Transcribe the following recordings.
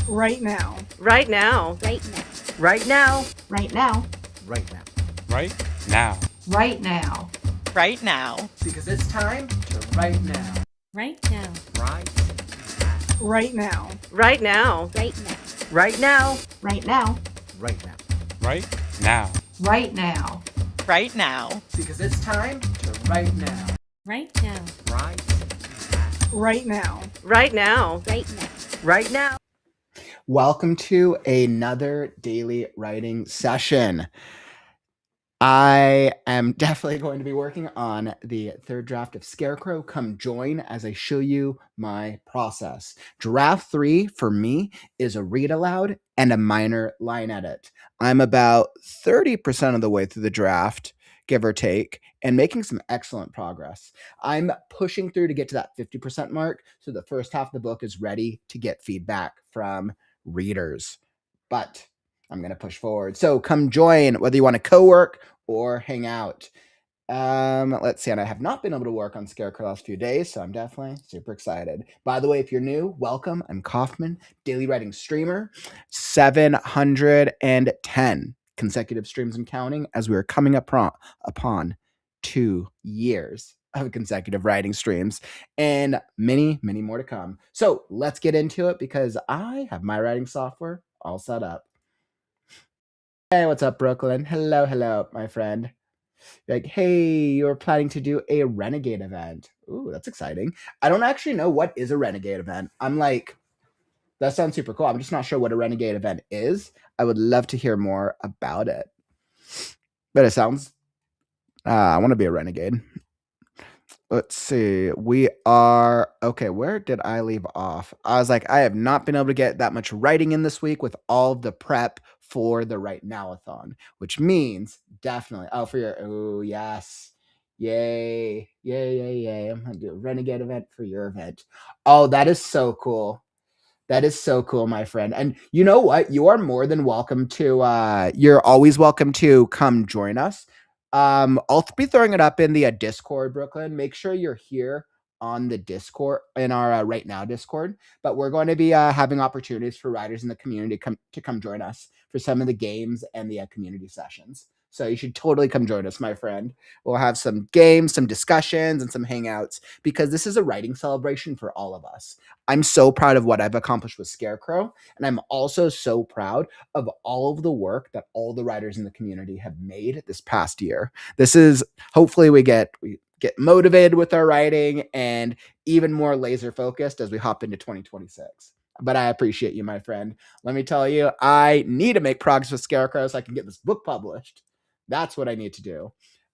Right now. Right now. Right now. Right now. Right now. Right now. Right now. Right now. Right now. Because it's time to write now. Right now. Right Right now. Right now. Right now. Right now. Right now. Right now. Right now. Right now. Right now. Because it's time to write now. Right now. Right Right now. Right now. Right now. Right now. Welcome to another daily writing session. I am definitely going to be working on the third draft of Scarecrow. Come join as I show you my process. Draft 3 for me is a read aloud and a minor line edit. I'm about 30% of the way through the draft, give or take, and making some excellent progress. I'm pushing through to get to that 50% mark, so the first half of the book is ready to get feedback from readers. But I'm going to push forward. So come join, whether you want to co-work or hang out. Let's see. And I have not been able to work on Scarecrow the last few days, so I'm definitely super excited. By the way, if you're new, welcome. I'm Kaufman, daily writing streamer, 710 consecutive streams and counting as we are coming upon 2 years of consecutive writing streams and many, many more to come. So let's get into it because I have my writing software all set up. Hey, what's up, Brooklyn? Hello, my friend. Like, hey, you're planning to do a Renegade event. Ooh, that's exciting. I don't actually know what is a Renegade event. I'm like, that sounds super cool. I'm just not sure what a Renegade event is. I would love to hear more about it. But it sounds, I want to be a Renegade. Let's see. We are, okay, where did I leave off? I was like, I have not been able to get that much writing in this week with all the prep for the WriteNow A Thon, which means definitely, oh, for your, oh, yes. Yay. I'm going to do a Renegade event for your event. Oh, that is so cool. That is so cool, my friend. And you know what? You are more than welcome to, you're always welcome to come join us. I'll be throwing it up in the Discord, Brooklyn. Make sure you're here on the Discord, in our Right Now Discord. But we're going to be having opportunities for writers in the community to come join us for some of the games and the community sessions. So you should totally come join us, my friend. We'll have some games, some discussions, and some hangouts because this is a writing celebration for all of us. I'm so proud of what I've accomplished with Scarecrow, and I'm also so proud of all of the work that all the writers in the community have made this past year. This is, hopefully we get motivated with our writing and even more laser focused as we hop into 2026. But I appreciate you, my friend. Let me tell you, I need to make progress with Scarecrow so I can get this book published. That's what I need to do.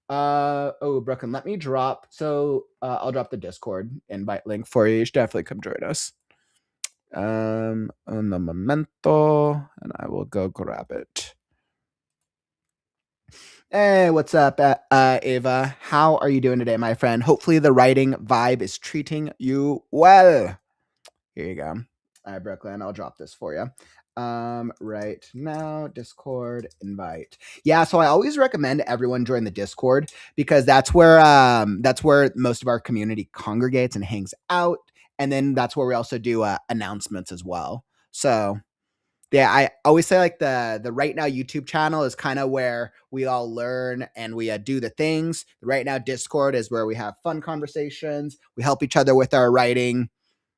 Oh, Brooklyn, let me drop. So I'll drop the Discord invite link for you. You should definitely come join us. Un momento, and I will go grab it. Hey, what's up, Ava? How are you doing today, my friend? Hopefully the writing vibe is treating you well. Here you go. All right, Brooklyn, I'll drop this for you. Right now, Discord invite. Yeah, so I always recommend everyone join the Discord because that's where most of our community congregates and hangs out. And then that's where we also do announcements as well. So yeah, I always say like the Right Now YouTube channel is kind of where we all learn and we do the things. The Right Now Discord is where we have fun conversations. We help each other with our writing.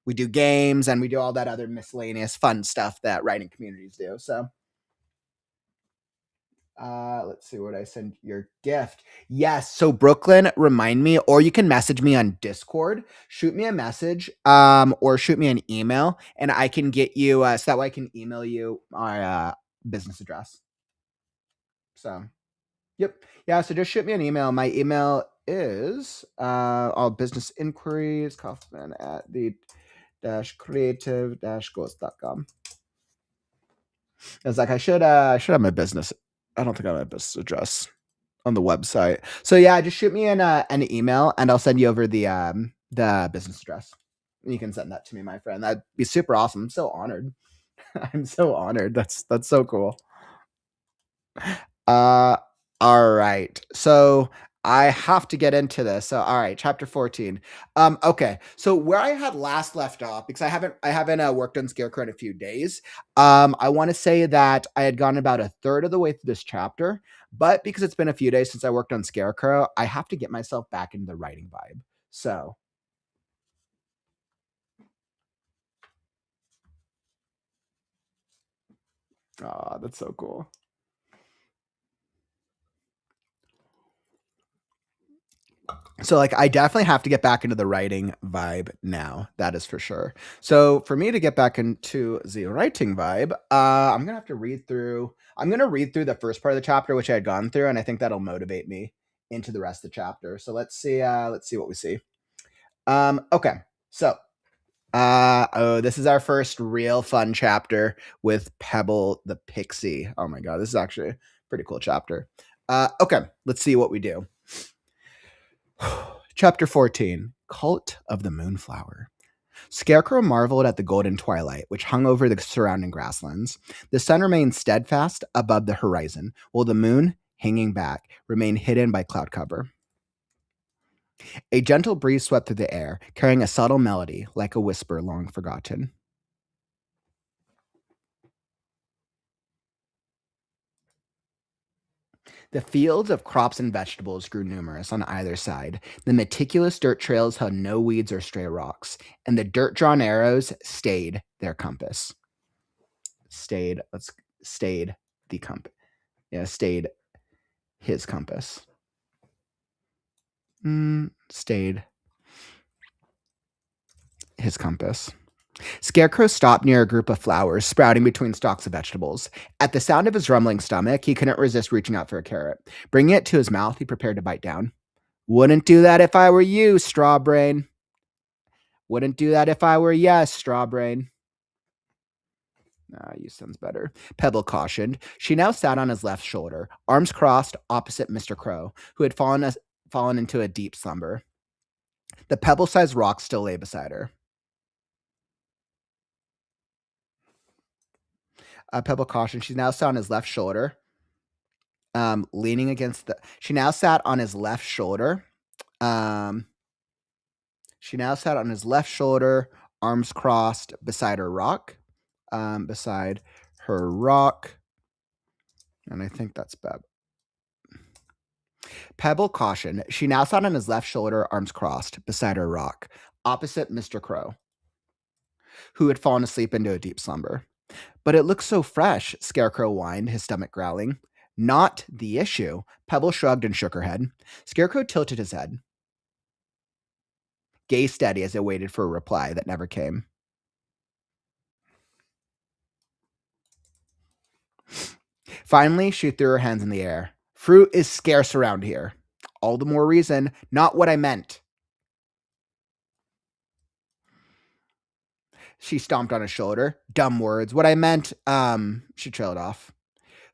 We do games and we do all that other miscellaneous fun stuff that writing communities do. So let's see what I send your gift. Yes. So Brooklyn, remind me, or you can message me on Discord, shoot me a message, or shoot me an email and I can get you, so that way I can email you our business address. So, yep. Yeah. So just shoot me an email. My email is all business inquiries, Kaufman at the creative-goals.com. It's like I should have my business. I don't think I have my business address on the website. So yeah, just shoot me an email and I'll send you over the business address. And you can send that to me, my friend. That'd be super awesome. I'm so honored. I'm so honored. That's so cool. All right. So I have to get into this. So, all right, chapter 14. Okay. So where I had last left off, because I haven't worked on Scarecrow in a few days. I want to say that I had gone about a third of the way through this chapter, but because it's been a few days since I worked on Scarecrow, I have to get myself back into the writing vibe. So, oh, that's so cool. So like I definitely have to get back into the writing vibe now. That is for sure. So for me to get back into the writing vibe, I'm gonna have to read through. I'm gonna read through the first part of the chapter, which I had gone through, and I think that'll motivate me into the rest of the chapter. So let's see. Let's see what we see. Okay. So oh, this is our first real fun chapter with Pebble the Pixie. Oh my god, this is actually a pretty cool chapter. Okay, let's see what we do. Chapter 14, Cult of the Moonflower. Scarecrow marveled at the golden twilight which hung over the surrounding grasslands. The sun remained steadfast above the horizon, while the moon, hanging back, remained hidden by cloud cover. A gentle breeze swept through the air, carrying a subtle melody like a whisper long forgotten. The fields of crops and vegetables grew numerous on either side. The meticulous dirt trails held no weeds or stray rocks, and the dirt-drawn arrows stayed their compass. Stayed the compass. Yeah, stayed his compass. Stayed his compass. Scarecrow stopped near a group of flowers sprouting between stalks of vegetables. At the sound of his rumbling stomach, he couldn't resist reaching out for a carrot. Bringing it to his mouth, he prepared to bite down. Wouldn't do that if I were you, Strawbrain. Wouldn't do that if I were yes, Strawbrain. You sounds better. Pebble cautioned. She now sat on his left shoulder, arms crossed opposite Mr. Crow, who had fallen into a deep slumber. The pebble-sized rock still lay beside her. Pebble cautioned. She now sat on his left shoulder, leaning against the. She now sat on his left shoulder. She now sat on his left shoulder, arms crossed beside her rock. Beside her rock. And I think that's Beb. Pebble cautioned. She now sat on his left shoulder, arms crossed, beside her rock, opposite Mr. Crow, who had fallen asleep into a deep slumber. But it looks so fresh, Scarecrow whined, his stomach growling. Not the issue. Pebble shrugged and shook her head. Scarecrow tilted his head, gazed steady as it waited for a reply that never came. Finally, she threw her hands in the air. Fruit is scarce around here. All the more reason, not what I meant. She stomped on his shoulder. Dumb words. What I meant, she trailed off.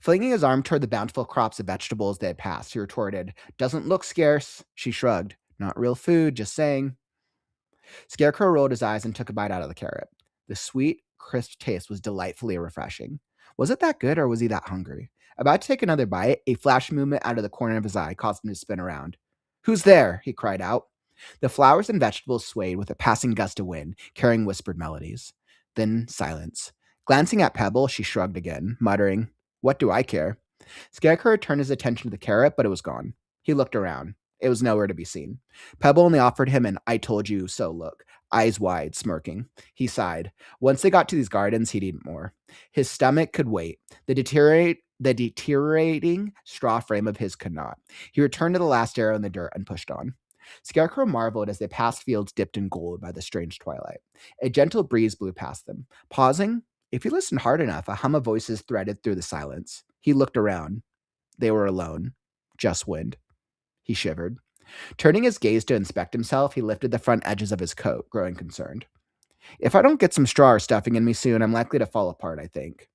Flinging his arm toward the bountiful crops of vegetables they had passed, he retorted, Doesn't look scarce. She shrugged. Not real food, just saying. Scarecrow rolled his eyes and took a bite out of the carrot. The sweet, crisp taste was delightfully refreshing. Was it that good, or was he that hungry? About to take another bite, a flash movement out of the corner of his eye caused him to spin around. Who's there? He cried out. The flowers and vegetables swayed with a passing gust of wind, carrying whispered melodies. Then silence. Glancing at Pebble, she shrugged again, muttering, What do I care? Scarecrow turned his attention to the carrot, but it was gone. He looked around. It was nowhere to be seen. Pebble only offered him an I told you so look, eyes wide, smirking. He sighed. Once they got to these gardens, he'd eat more. His stomach could wait. The deteriorating straw frame of his could not. He returned to the last arrow in the dirt and pushed on. Scarecrow marveled as they passed fields dipped in gold by the strange twilight. A gentle breeze blew past them. Pausing, if he listened hard enough, a hum of voices threaded through the silence. He looked around. They were alone. Just wind. He shivered. Turning his gaze to inspect himself, he lifted the front edges of his coat, growing concerned. If I don't get some straw or stuffing in me soon, I'm likely to fall apart, I think.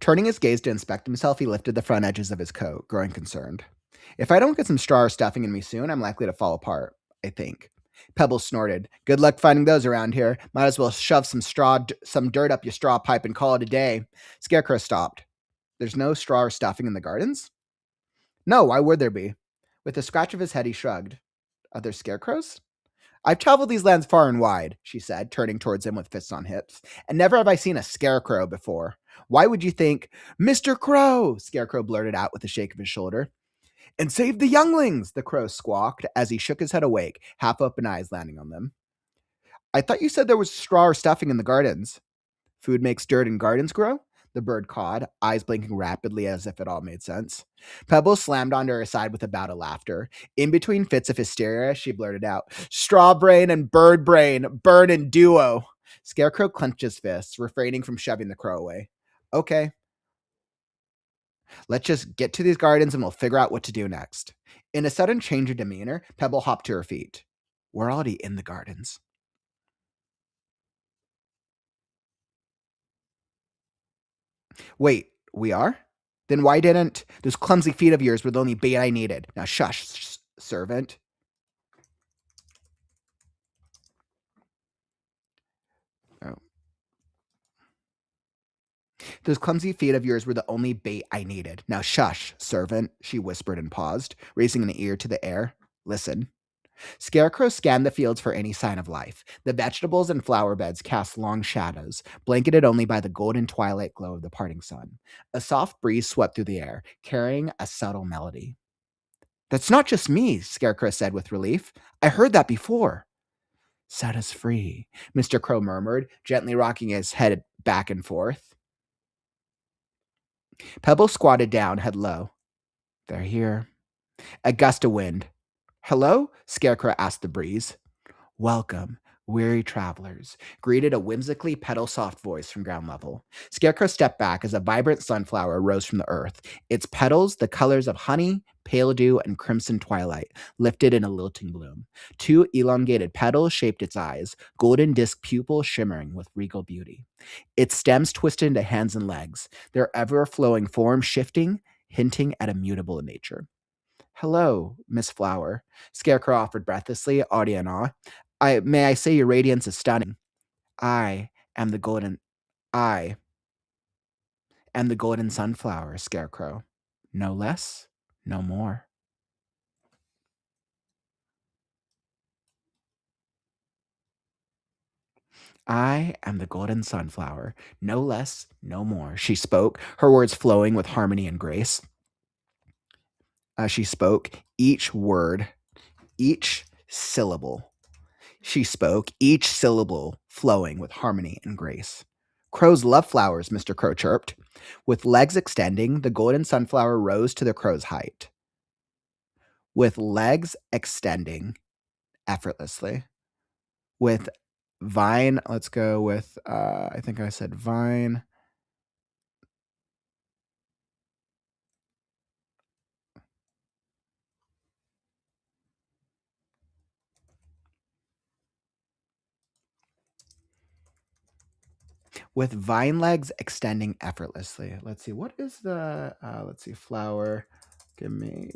Turning his gaze to inspect himself, he lifted the front edges of his coat, growing concerned. If I don't get some straw or stuffing in me soon, I'm likely to fall apart, I think. Pebbles snorted. Good luck finding those around here. Might as well shove some dirt up your straw pipe and call it a day. Scarecrow stopped. There's no straw or stuffing in the gardens? No, why would there be? With a scratch of his head, he shrugged. Are there scarecrows? I've traveled these lands far and wide, she said, turning towards him with fists on hips, and never have I seen a scarecrow before. Why would you think, Mr. Crow? Scarecrow blurted out with a shake of his shoulder. And save the younglings, the crow squawked as he shook his head awake, half-open eyes landing on them. I thought you said there was straw or stuffing in the gardens. Food makes dirt and gardens grow? The bird cawed, eyes blinking rapidly as if it all made sense. Pebbles slammed onto her side with a bout of laughter. In between fits of hysteria, she blurted out, Straw brain and bird brain, burn in duo. Scarecrow clenched his fists, refraining from shoving the crow away. Okay. Let's just get to these gardens and we'll figure out what to do next. In a sudden change of demeanor, Pebble hopped to her feet. We're already in the gardens. Wait, we are? Then why didn't those clumsy feet of yours were the only bait I needed? Now shush, servant. Oh. Those clumsy feet of yours were the only bait I needed. Now shush, servant, she whispered and paused, raising an ear to the air. Listen. Scarecrow scanned the fields for any sign of life. The vegetables and flower beds cast long shadows, blanketed only by the golden twilight glow of the parting sun. A soft breeze swept through the air, carrying a subtle melody. That's not just me, Scarecrow said with relief. I heard that before. Set us free, Mr. Crow murmured, gently rocking his head back and forth. Pebble squatted down, head low. They're here. A gust of wind. Hello? Scarecrow asked the breeze. Welcome, weary travelers, greeted a whimsically petal-soft voice from ground level. Scarecrow stepped back as a vibrant sunflower rose from the earth, its petals the colors of honey, pale dew, and crimson twilight, lifted in a lilting bloom. Two elongated petals shaped its eyes, golden disc pupils shimmering with regal beauty. Its stems twisted into hands and legs, their ever-flowing form shifting, hinting at a mutable nature. Hello, Miss Flower, Scarecrow offered breathlessly, audio in awe. May I say your radiance is stunning. I am the golden sunflower, Scarecrow. No less, no more. I am the golden sunflower, no less, no more. She spoke, her words flowing with harmony and grace. She spoke, each word, each syllable. She spoke, each syllable flowing with harmony and grace. Crows love flowers, Mr. Crow chirped. With legs extending, the golden sunflower rose to the crow's height. With legs extending effortlessly. With vine, let's go with, I think I said vine. With vine legs extending effortlessly. Let's see, what is the, flower. Give me.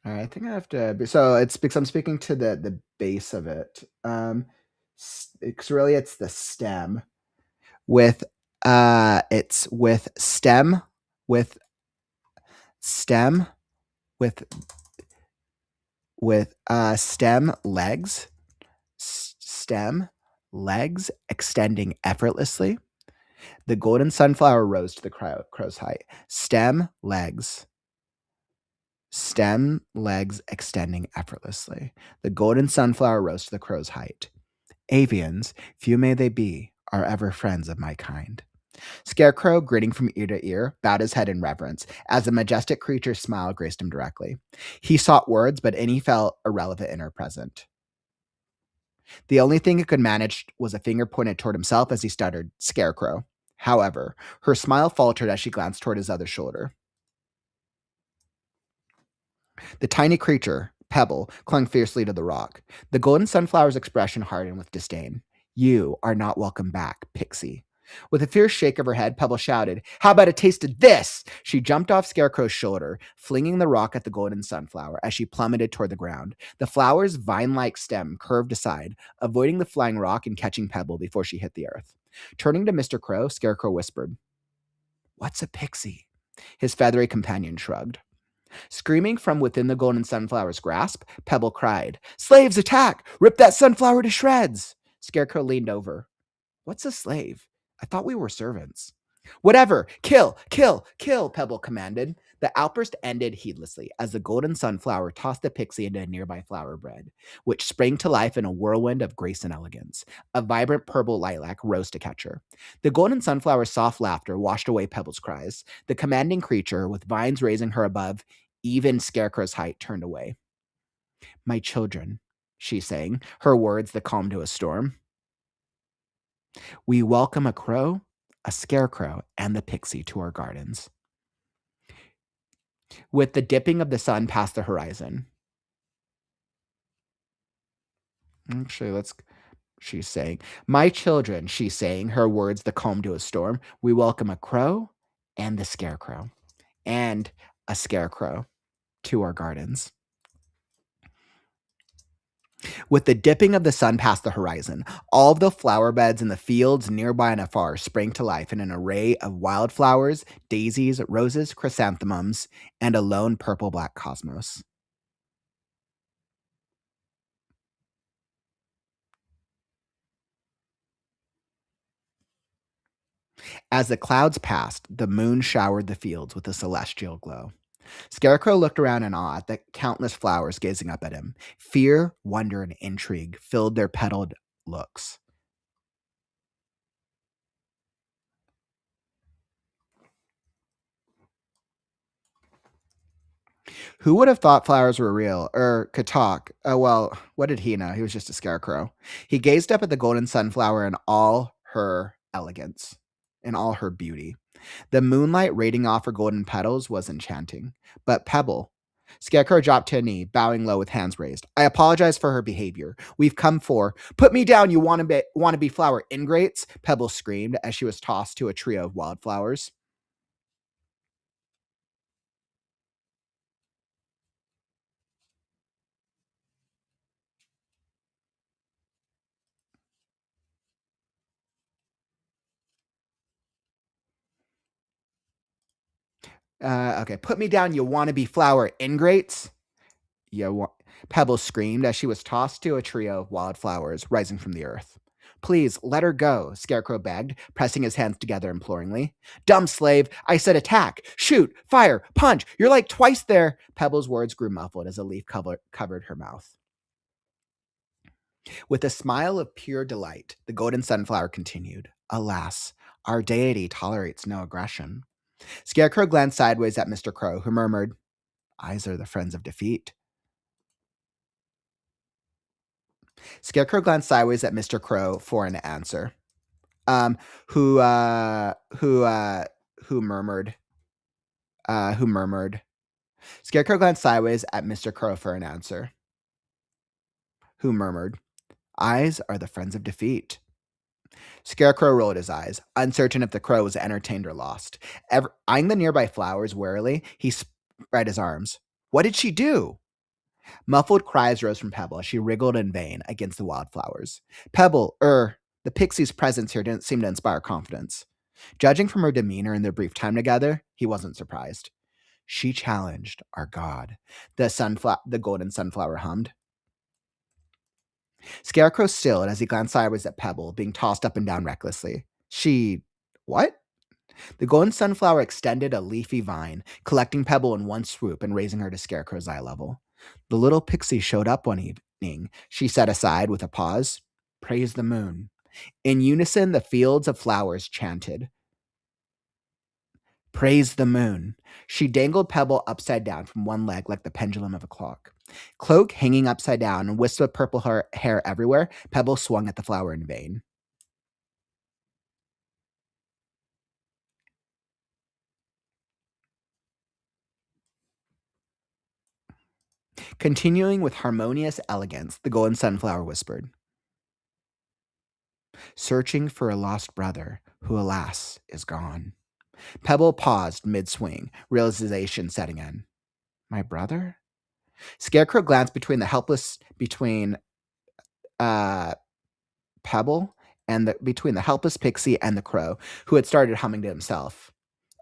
All right, I think I have to. So it's because I'm speaking to the base of it. It's really it's the stem. It's with stem with stem with stem legs extending effortlessly. The golden sunflower rose to the crow's height. Stem legs extending effortlessly. The golden sunflower rose to the crow's height. Avians, few may they be, are ever friends of my kind. Scarecrow, grinning from ear to ear, bowed his head in reverence as the majestic creature's smile graced him directly. He sought words, but any felt irrelevant in her present. The only thing he could manage was a finger pointed toward himself as he stuttered, Scarecrow. However, her smile faltered as she glanced toward his other shoulder. The tiny creature, Pebble clung fiercely to the rock. The golden sunflower's expression hardened with disdain. You are not welcome back, Pixie. With a fierce shake of her head, Pebble shouted, "How about a taste of this?" She jumped off Scarecrow's shoulder, flinging the rock at the golden sunflower as she plummeted toward the ground. The flower's vine-like stem curved aside, avoiding the flying rock and catching Pebble before she hit the earth. Turning to Mr. Crow, Scarecrow whispered, "What's a pixie?" His feathery companion shrugged. Screaming from within the golden sunflower's grasp, Pebble cried, "Slaves, attack! Rip that sunflower to shreds!" Scarecrow leaned over. "What's a slave? I thought we were servants." "Whatever! Kill! Kill! Kill!" Pebble commanded. The outburst ended heedlessly as the golden sunflower tossed the pixie into a nearby flower bed, which sprang to life in a whirlwind of grace and elegance. A vibrant purple lilac rose to catch her. The golden sunflower's soft laughter washed away Pebble's cries. The commanding creature, with vines raising her above even Scarecrow's height, turned away. "My children," she sang, her words the calm to a storm. "We welcome a crow, a scarecrow, and the pixie to our gardens." With the dipping of the sun past the horizon. Actually, she's saying, "My children," she's saying, her words the calm to a storm. "We welcome a crow and the scarecrow and a scarecrow to our gardens." With the dipping of the sun past the horizon, all of the flower beds in the fields nearby and afar sprang to life in an array of wildflowers, daisies, roses, chrysanthemums, and a lone purple-black cosmos. As the clouds passed, the moon showered the fields with a celestial glow. Scarecrow looked around in awe at the countless flowers gazing up at him. Fear, wonder, and intrigue filled their petaled looks. Who would have thought flowers were real or could talk? Oh, well, what did he know? He was just a scarecrow. He gazed up at the golden sunflower in all her elegance, in all her beauty. The moonlight radiating off her golden petals was enchanting. But Pebble, Scarecrow dropped to a knee, bowing low with hands raised. "I apologize for her behavior. We've come for—" "Put me down, you wannabe flower ingrates!" Pebble screamed as she was tossed to a trio of wildflowers. Okay. "Put me down, you wannabe flower ingrates!" Pebble screamed as she was tossed to a trio of wildflowers rising from the earth. "Please, let her go," Scarecrow begged, pressing his hands together imploringly. "Dumb slave! I said attack! Shoot! Fire! Punch! You're like twice there!" Pebble's words grew muffled as a leaf covered her mouth. With a smile of pure delight, the golden sunflower continued, "Alas, our deity tolerates no aggression." Scarecrow glanced sideways at Mr. Crow, who murmured, "Eyes are the friends of defeat." Scarecrow glanced sideways at Mr. Crow for an answer. Um, who uh who uh who murmured who murmured. Scarecrow glanced sideways at Mr. Crow for an answer. Who murmured, "Eyes are the friends of defeat." Scarecrow rolled his eyes, uncertain if the crow was entertained or lost. Eyeing the nearby flowers warily, he spread his arms. What did she do? Muffled cries rose from Pebble as she wriggled in vain against the wildflowers. The pixie's presence here didn't seem to inspire confidence. Judging from her demeanor in their brief time together, he wasn't surprised. She challenged our god. The golden sunflower hummed. Scarecrow stilled as he glanced sideways at Pebble, being tossed up and down recklessly. What? The golden sunflower extended a leafy vine, collecting Pebble in one swoop and raising her to Scarecrow's eye level. The little pixie showed up one evening, she said aside with a pause. Praise the moon. In unison, the fields of flowers chanted. Praise the moon. She dangled Pebble upside down from one leg like the pendulum of a clock. Cloak hanging upside down and wisps of purple hair everywhere, Pebble swung at the flower in vain. Continuing with harmonious elegance, the golden sunflower whispered, searching for a lost brother who, alas, is gone. Pebble paused mid-swing, realization setting in. My brother? Scarecrow glanced between Pebble and between the helpless pixie and the crow, who had started humming to himself.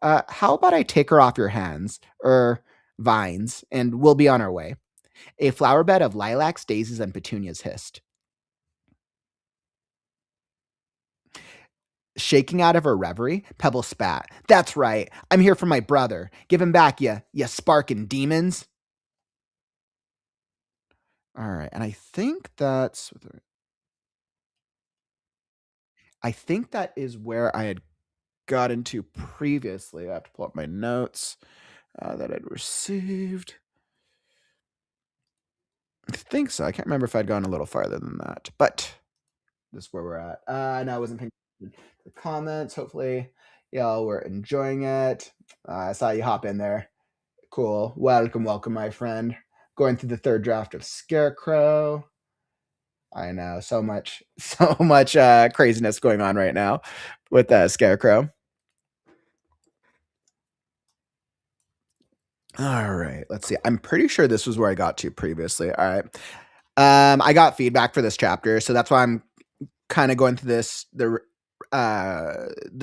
How about I take her off your hands, vines, and we'll be on our way. A flower bed of lilacs, daisies, and petunias hissed. Shaking out of her reverie, Pebble spat. That's right. I'm here for my brother. Give him back, ya sparkin' demons. All right, and I think that is where I had got into previously. I have to pull up my notes that I'd received. I think so. I can't remember if I'd gone a little farther than that, but this is where we're at. No, I wasn't paying attention to the comments. Hopefully, y'all were enjoying it. I saw you hop in there. Cool. Welcome, my friend. Going through the third draft of Scarecrow. I know, so much craziness going on right now with Scarecrow. All right, let's see. I'm pretty sure this was where I got to previously. All right. I got feedback for this chapter, so that's why I'm kind of going through the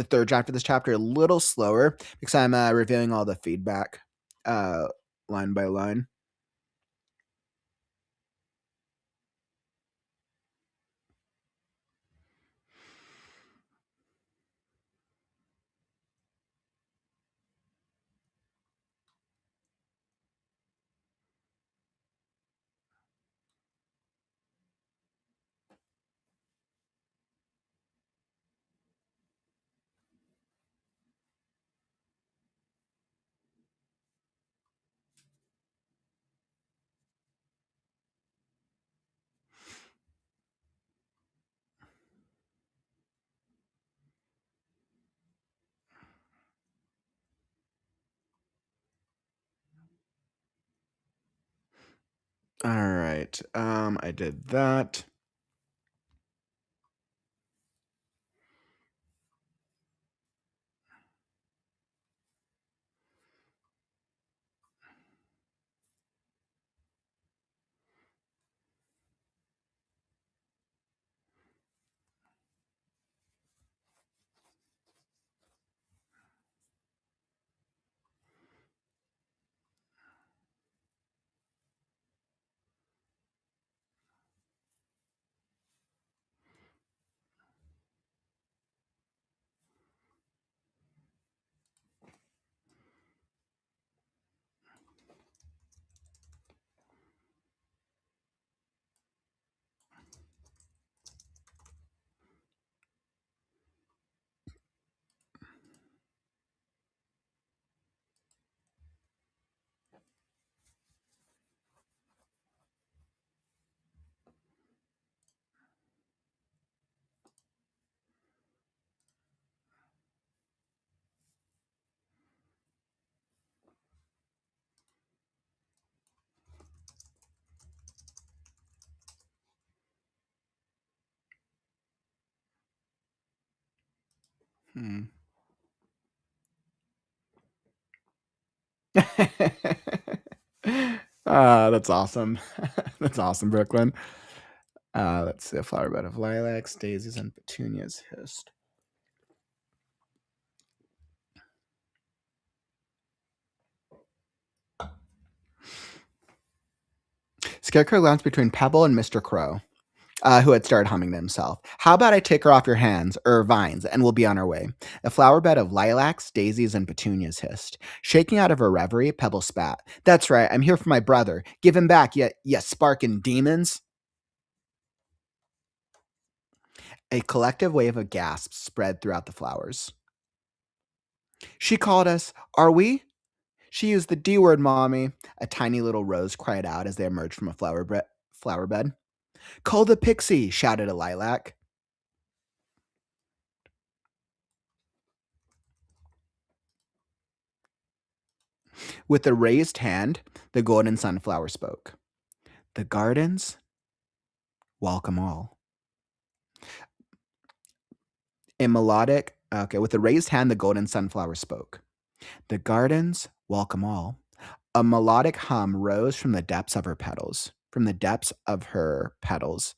third draft of this chapter a little slower because I'm reviewing all the feedback line by line. All right. I did that. That's awesome. That's awesome, Brooklyn. Let's see. A flower bed of lilacs, daisies, and petunias hissed. Scarecrow glanced between Pebble and Mr. Crow, who had started humming to himself. How about I take her off your hands, vines, and we'll be on our way. A flower bed of lilacs, daisies, and petunias hissed. Shaking out of her reverie, Pebble spat. That's right. I'm here for my brother. Give him back, ya sparkin' demons. A collective wave of gasps spread throughout the flowers. She called us. Are we? She used the D word, Mommy. A tiny little rose cried out as they emerged from a flower bed. Call the pixie, shouted a lilac. With a raised hand, the golden sunflower spoke. The gardens welcome all. A melodic, okay, with a raised hand, the golden sunflower spoke. The gardens welcome all. A melodic hum rose from the depths of her petals, from the depths of her petals.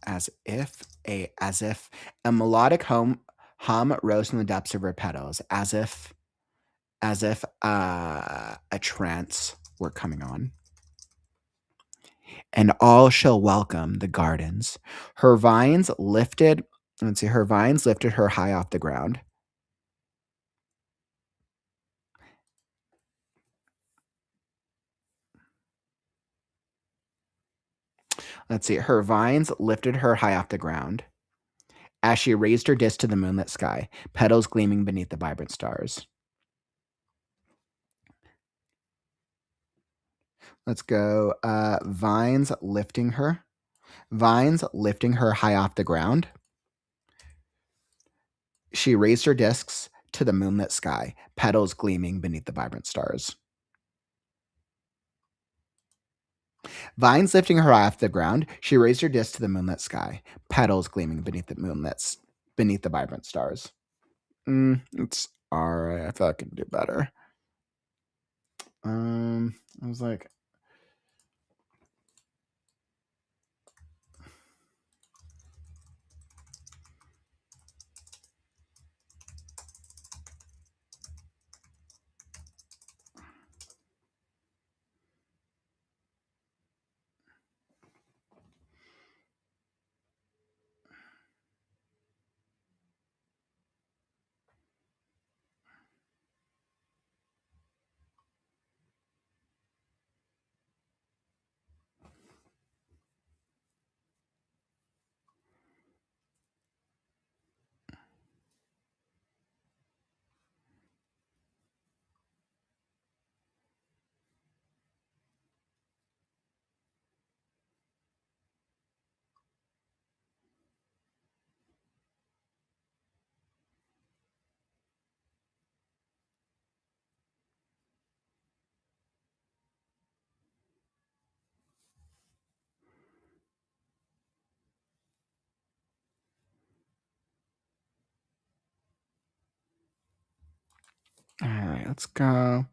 As if a melodic hum rose from the depths of her petals, as if a trance were coming on. And all shall welcome the gardens. Her vines lifted, her vines lifted her high off the ground. Her vines lifted her high off the ground as she raised her disc to the moonlit sky, petals gleaming beneath the vibrant stars. Let's go. Vines lifting her high off the ground. She raised her discs to the moonlit sky, petals gleaming beneath the vibrant stars. Vines lifting her high off the ground, she raised her disc to the moonlit sky, petals gleaming beneath the vibrant stars. It's all right. I feel I can do better. I was like, all right, let's go.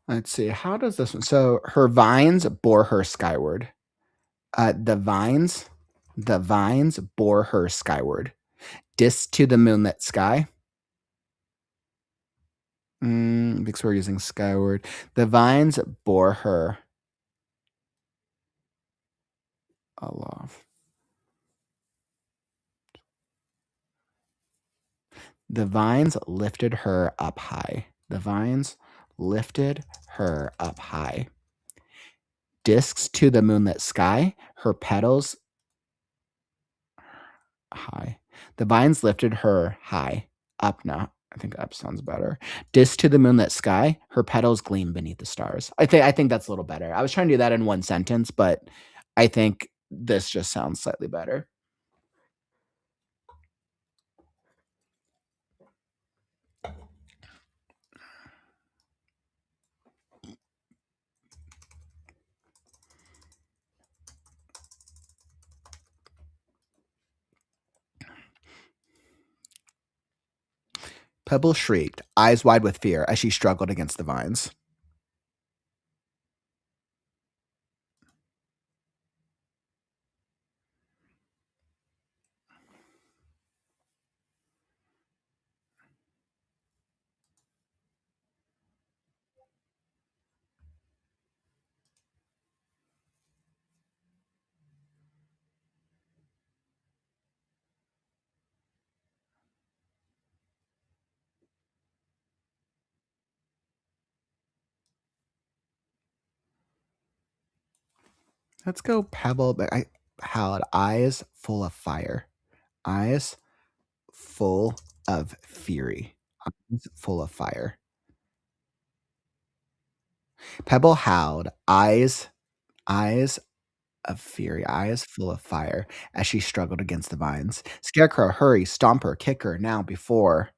Let's see. How does this one? So her vines bore her skyward. The vines bore her skyward. Disc to the moonlit sky. Because we're using skyward. The vines bore her aloft. The vines lifted her up high. The vines lifted her up high. Discs to the moonlit sky. Her petals high. The vines lifted her high. Up now. I think up sounds better. Disc to the moonlit sky. Her petals gleam beneath the stars. I think that's a little better. I was trying to do that in one sentence, but I think this just sounds slightly better. Pebble shrieked, eyes wide with fear, as she struggled against the vines. Let's go Pebble, but I howled, eyes full of fire. Eyes full of fury. Eyes full of fire. Pebble howled, eyes of fury, eyes full of fire, as she struggled against the vines. Scarecrow, hurry, stomp her, kick her, now, before.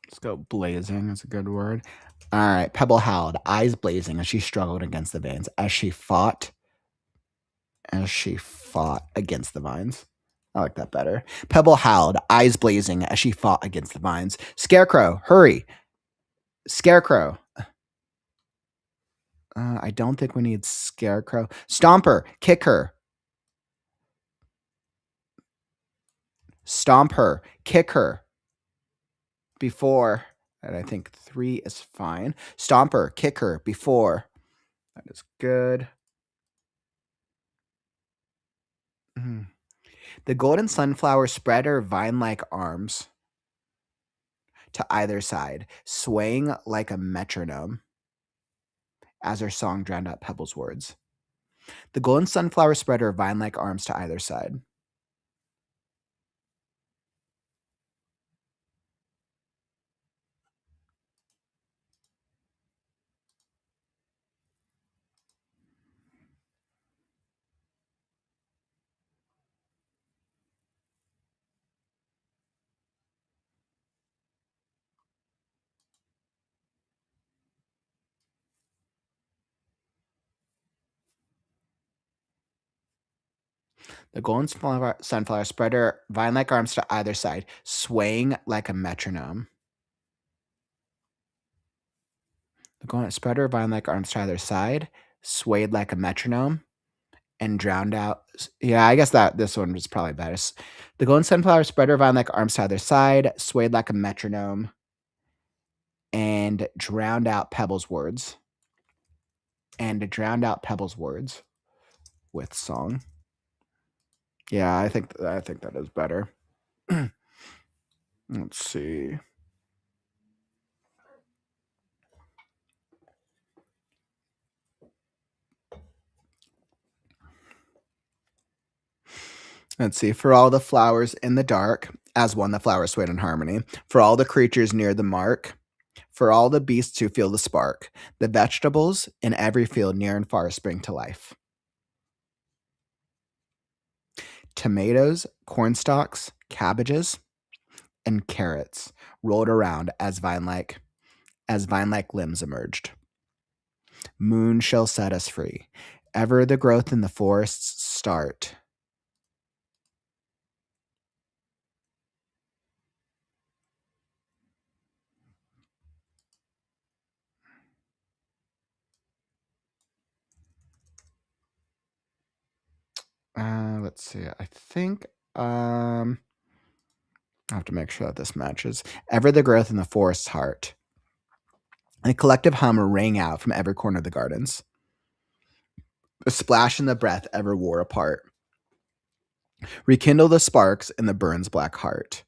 Let's go blazing. That's a good word. All right. Pebble howled, eyes blazing, as she struggled against the vines. As she fought against the vines. I like that better. Pebble howled, eyes blazing, as she fought against the vines. Scarecrow, hurry. Scarecrow. I don't think we need Scarecrow. Stomp her, kick her. Stomp her, kick her. Before, and I think 3 is fine. Stomp her, kick her, before. That is good. The golden sunflower spread her vine-like arms to either side, swaying like a metronome as her song drowned out Pebble's words. The golden sunflower spread her vine-like arms to either side. The golden sunflower spread her vine-like arms to either side, swaying like a metronome. The golden spread her vine-like arms to either side, swayed like a metronome, and drowned out. Yeah, I guess that this one was probably better. The golden sunflower spread her vine-like arms to either side, swayed like a metronome, and drowned out Pebble's words. With song. Yeah, I think that is better. Let's see. Let's see. For all the flowers in the dark, as one the flowers swayed in harmony. For all the creatures near the mark. For all the beasts who feel the spark. The vegetables in every field near and far spring to life. Tomatoes, cornstalks, cabbages, and carrots rolled around as vine-like limbs emerged. Moon shall set us free. Ever the growth in the forests start. Let's see. I think I have to make sure that this matches. Ever the growth in the forest's heart. A collective hum rang out from every corner of the gardens. A splash in the breath ever wore apart. Rekindle the sparks in the burn's black heart.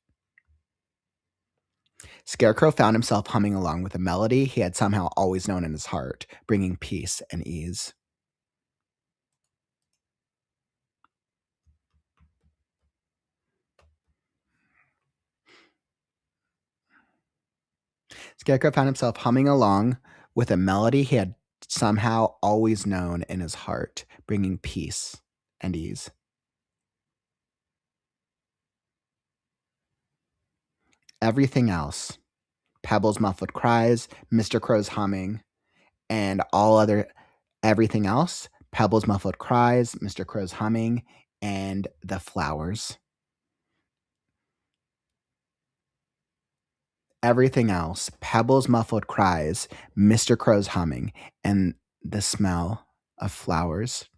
Scarecrow found himself humming along with a melody he had somehow always known in his heart, bringing peace and ease. Scarecrow found himself humming along with a melody he had somehow always known in his heart, bringing peace and ease. Everything else, Pebble's muffled cries, Mr. Crow's humming, and everything else, Pebble's muffled cries, Mr. Crow's humming, and the flowers. Everything else, Pebble's muffled cries, Mr. Crow's humming, and the smell of flowers.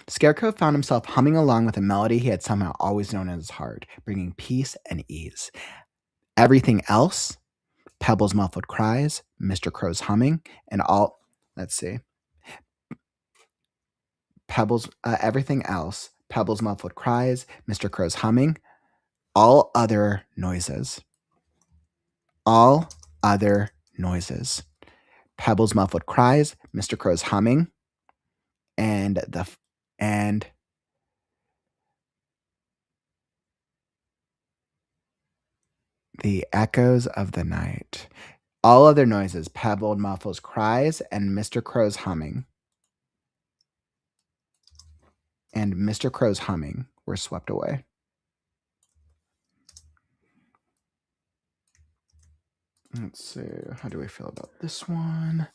Scarecrow found himself humming along with a melody he had somehow always known in his heart, bringing peace and ease. Everything else, Pebble's muffled cries, Mr. Crow's humming, and all, let's see, everything else, Pebble's muffled cries, Mr. Crow's humming, all other noises. All other noises. Pebble's muffled cries, Mr. Crow's humming, and the echoes of the night. All other noises, Pebble muffles cries, and Mr. Crow's humming. And Mr. Crow's humming were swept away. Let's see. How do I feel about this one?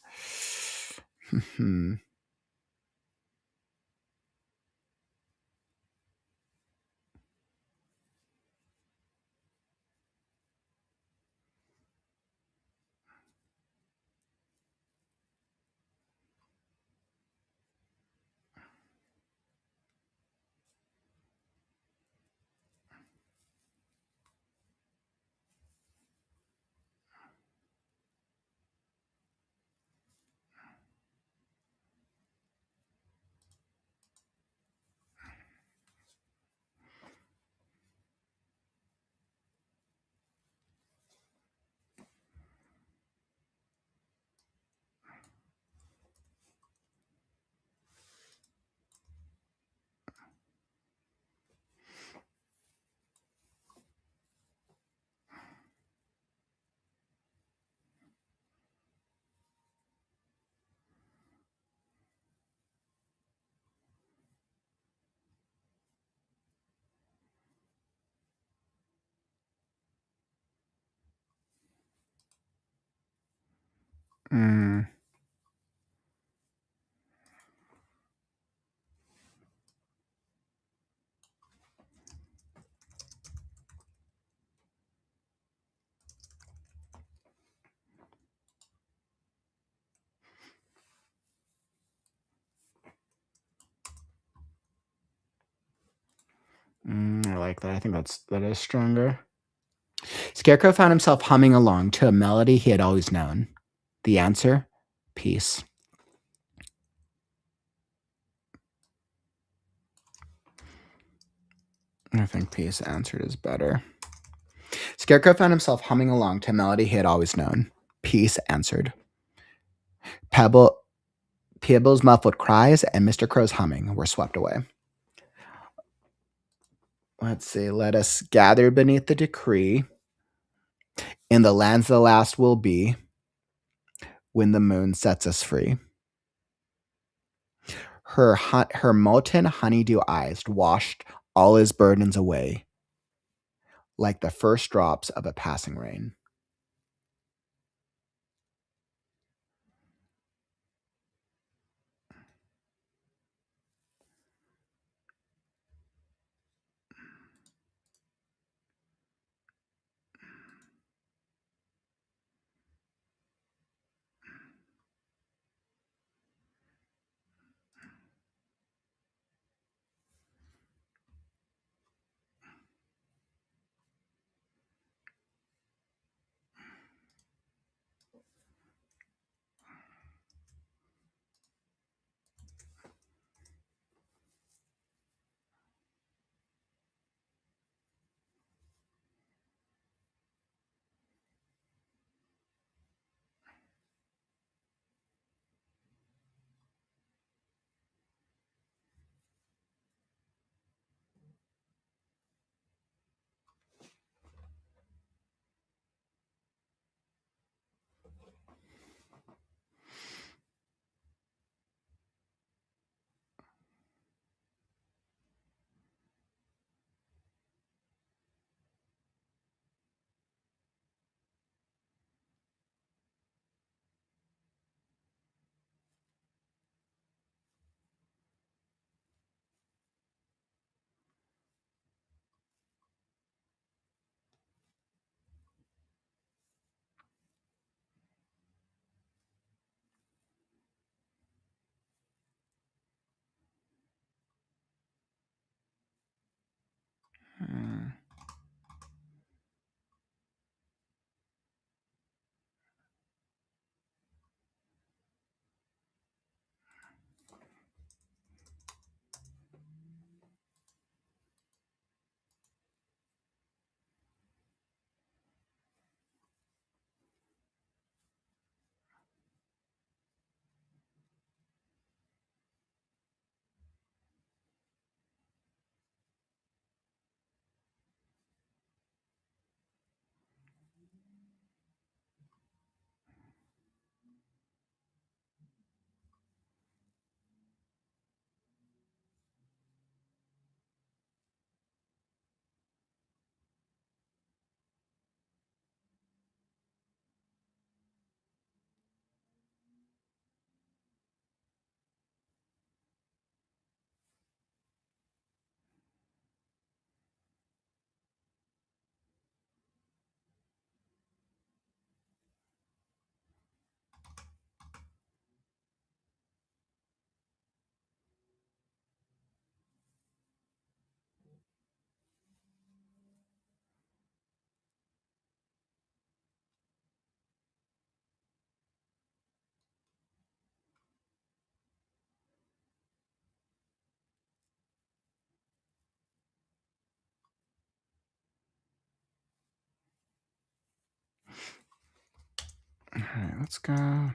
I like that. I think that is stronger. Scarecrow found himself humming along to a melody he had always known. The answer? Peace. I think peace answered is better. Scarecrow found himself humming along to a melody he had always known. Peace answered. Pebble's muffled cries and Mr. Crow's humming were swept away. Let's see. Let us gather beneath the decree. In the lands the last will be when the moon sets us free. Her molten honeydew eyes washed all his burdens away, like the first drops of a passing rain. All right, let's go. Demons.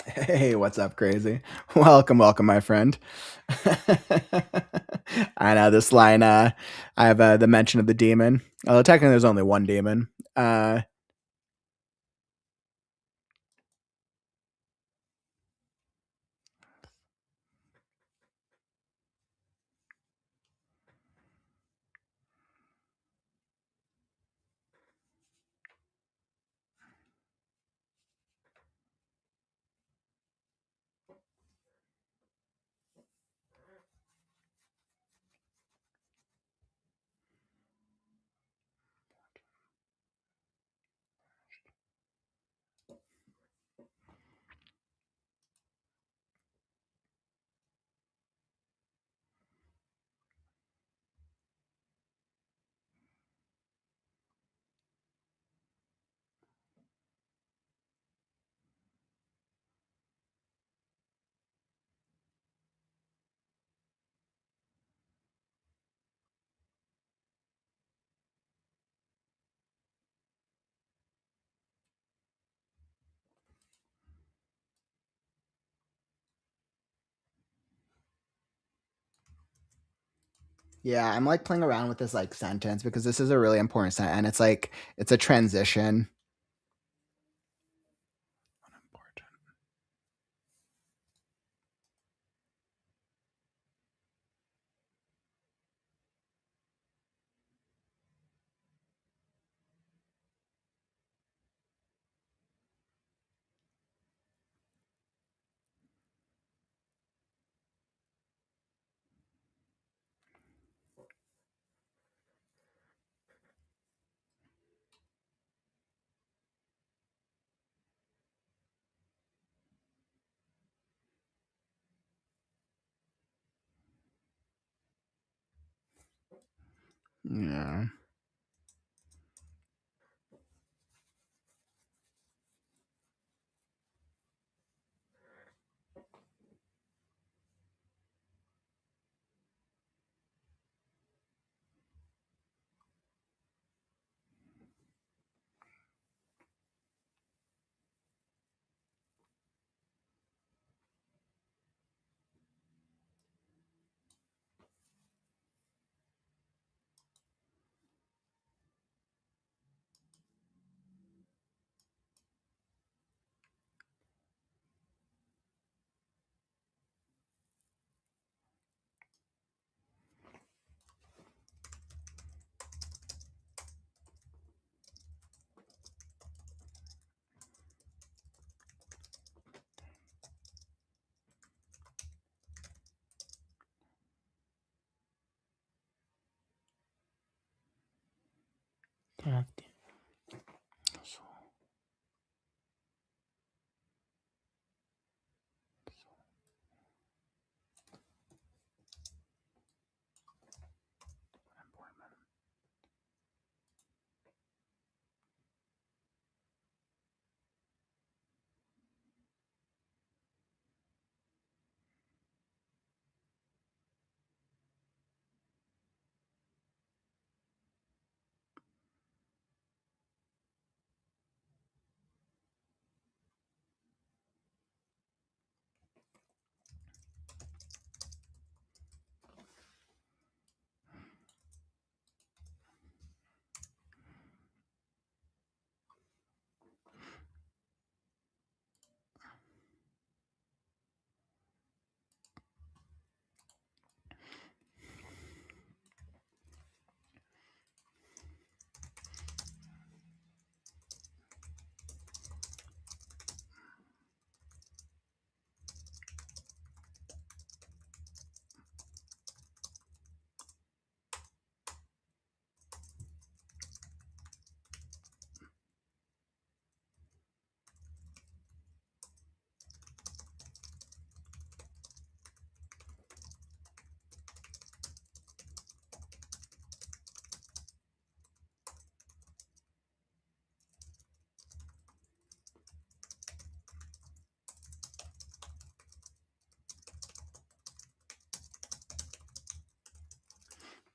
Hey, what's up, crazy? Welcome, my friend. I know this line. I have the mention of the demon. Although technically, there's only one demon. Yeah, I'm like playing around with this like sentence because this is a really important sentence, and it's like it's a transition. Yeah.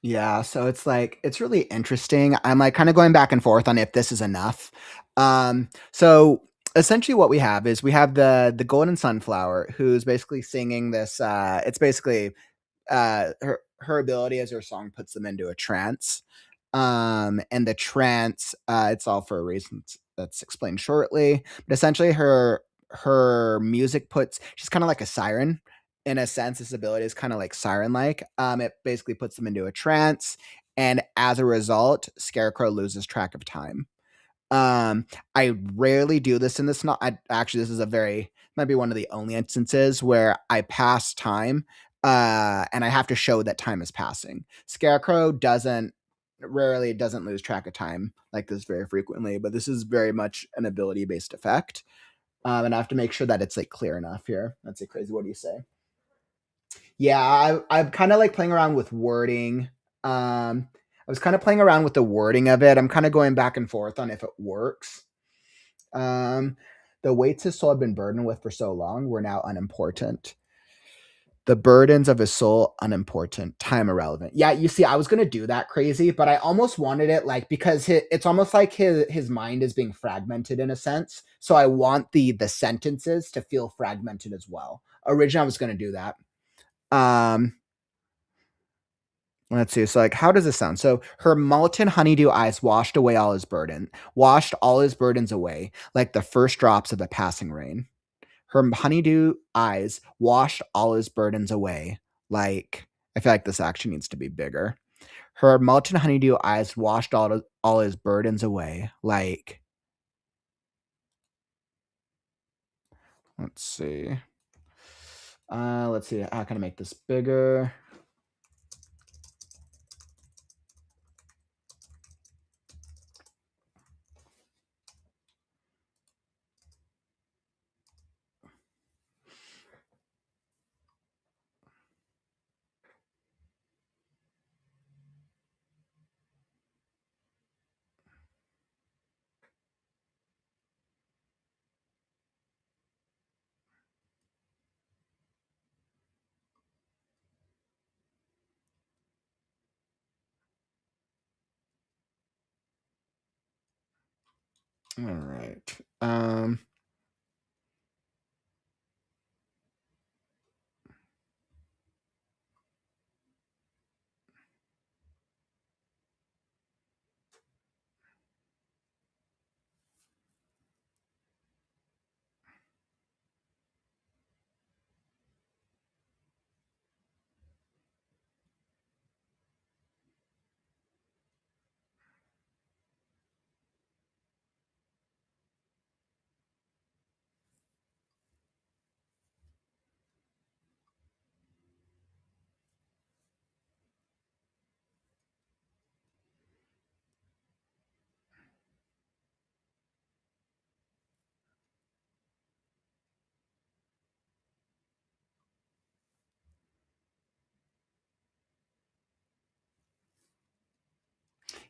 Yeah, so it's like it's really interesting. I'm like kind of going back and forth on if this is enough. So essentially what we have is we have the golden sunflower who's basically singing this it's basically her ability as her song puts them into a trance. And the trance, it's all for a reason that's explained shortly. But essentially, her music puts she's kind of like a siren in a sense. This ability is kind of like siren like. It basically puts them into a trance, and as a result, Scarecrow loses track of time. I rarely do this in this. Not actually, this is a very might be one of the only instances where I pass time, and I have to show that time is passing. Scarecrow doesn't lose track of time like this very frequently, but this is very much an ability based effect, and I have to make sure that it's like clear enough here. That's it, crazy. What do you say? Yeah, I'm kind of like playing around with wording. I was kind of playing around with the wording of it. I'm kind of going back and forth on if it works. Um, the weights his soul had been burdened with for so long were now unimportant. The burdens of his soul unimportant, time irrelevant. Yeah, you see, I was gonna do that crazy, but I almost wanted it like because it's almost like his mind is being fragmented in a sense. So I want the sentences to feel fragmented as well. Originally, I was gonna do that. Um, Let's see. So, like, how does this sound? So, her molten honeydew eyes washed all his burdens away, like the first drops of the passing rain. Her honeydew eyes washed all his burdens away, like I feel like this action needs to be bigger. Her molten honeydew eyes washed all his burdens away, like let's see. Let's see. How can I make this bigger? All right.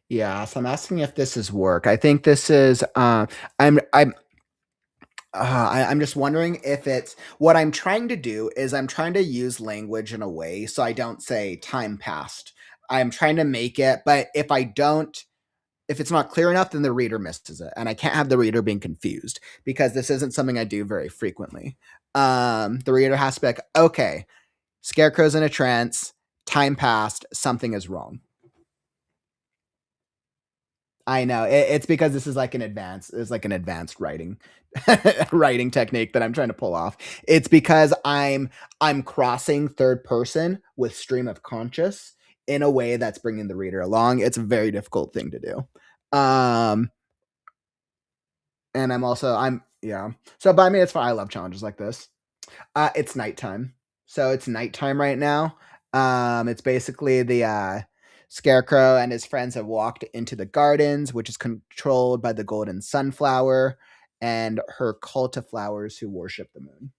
Yeah, so I'm asking if this is work. I think this is. I'm just wondering if it's what I'm trying to do is I'm trying to use language in a way so I don't say time passed. I'm trying to make it, but if it's not clear enough, then the reader misses it, and I can't have the reader being confused because this isn't something I do very frequently. The reader has to be like, okay, Scarecrow's in a trance, time passed, something is wrong. I know it's because this is like an advanced writing writing technique that I'm trying to pull off. It's because I'm crossing third person with stream of conscious in a way that's bringing the reader along. It's a very difficult thing to do. And I'm yeah. So, but I mean, it's fine. I love challenges like this. It's nighttime, so it's nighttime right now. It's basically the Scarecrow and his friends have walked into the gardens, which is controlled by the golden sunflower and her cult of flowers who worship the moon.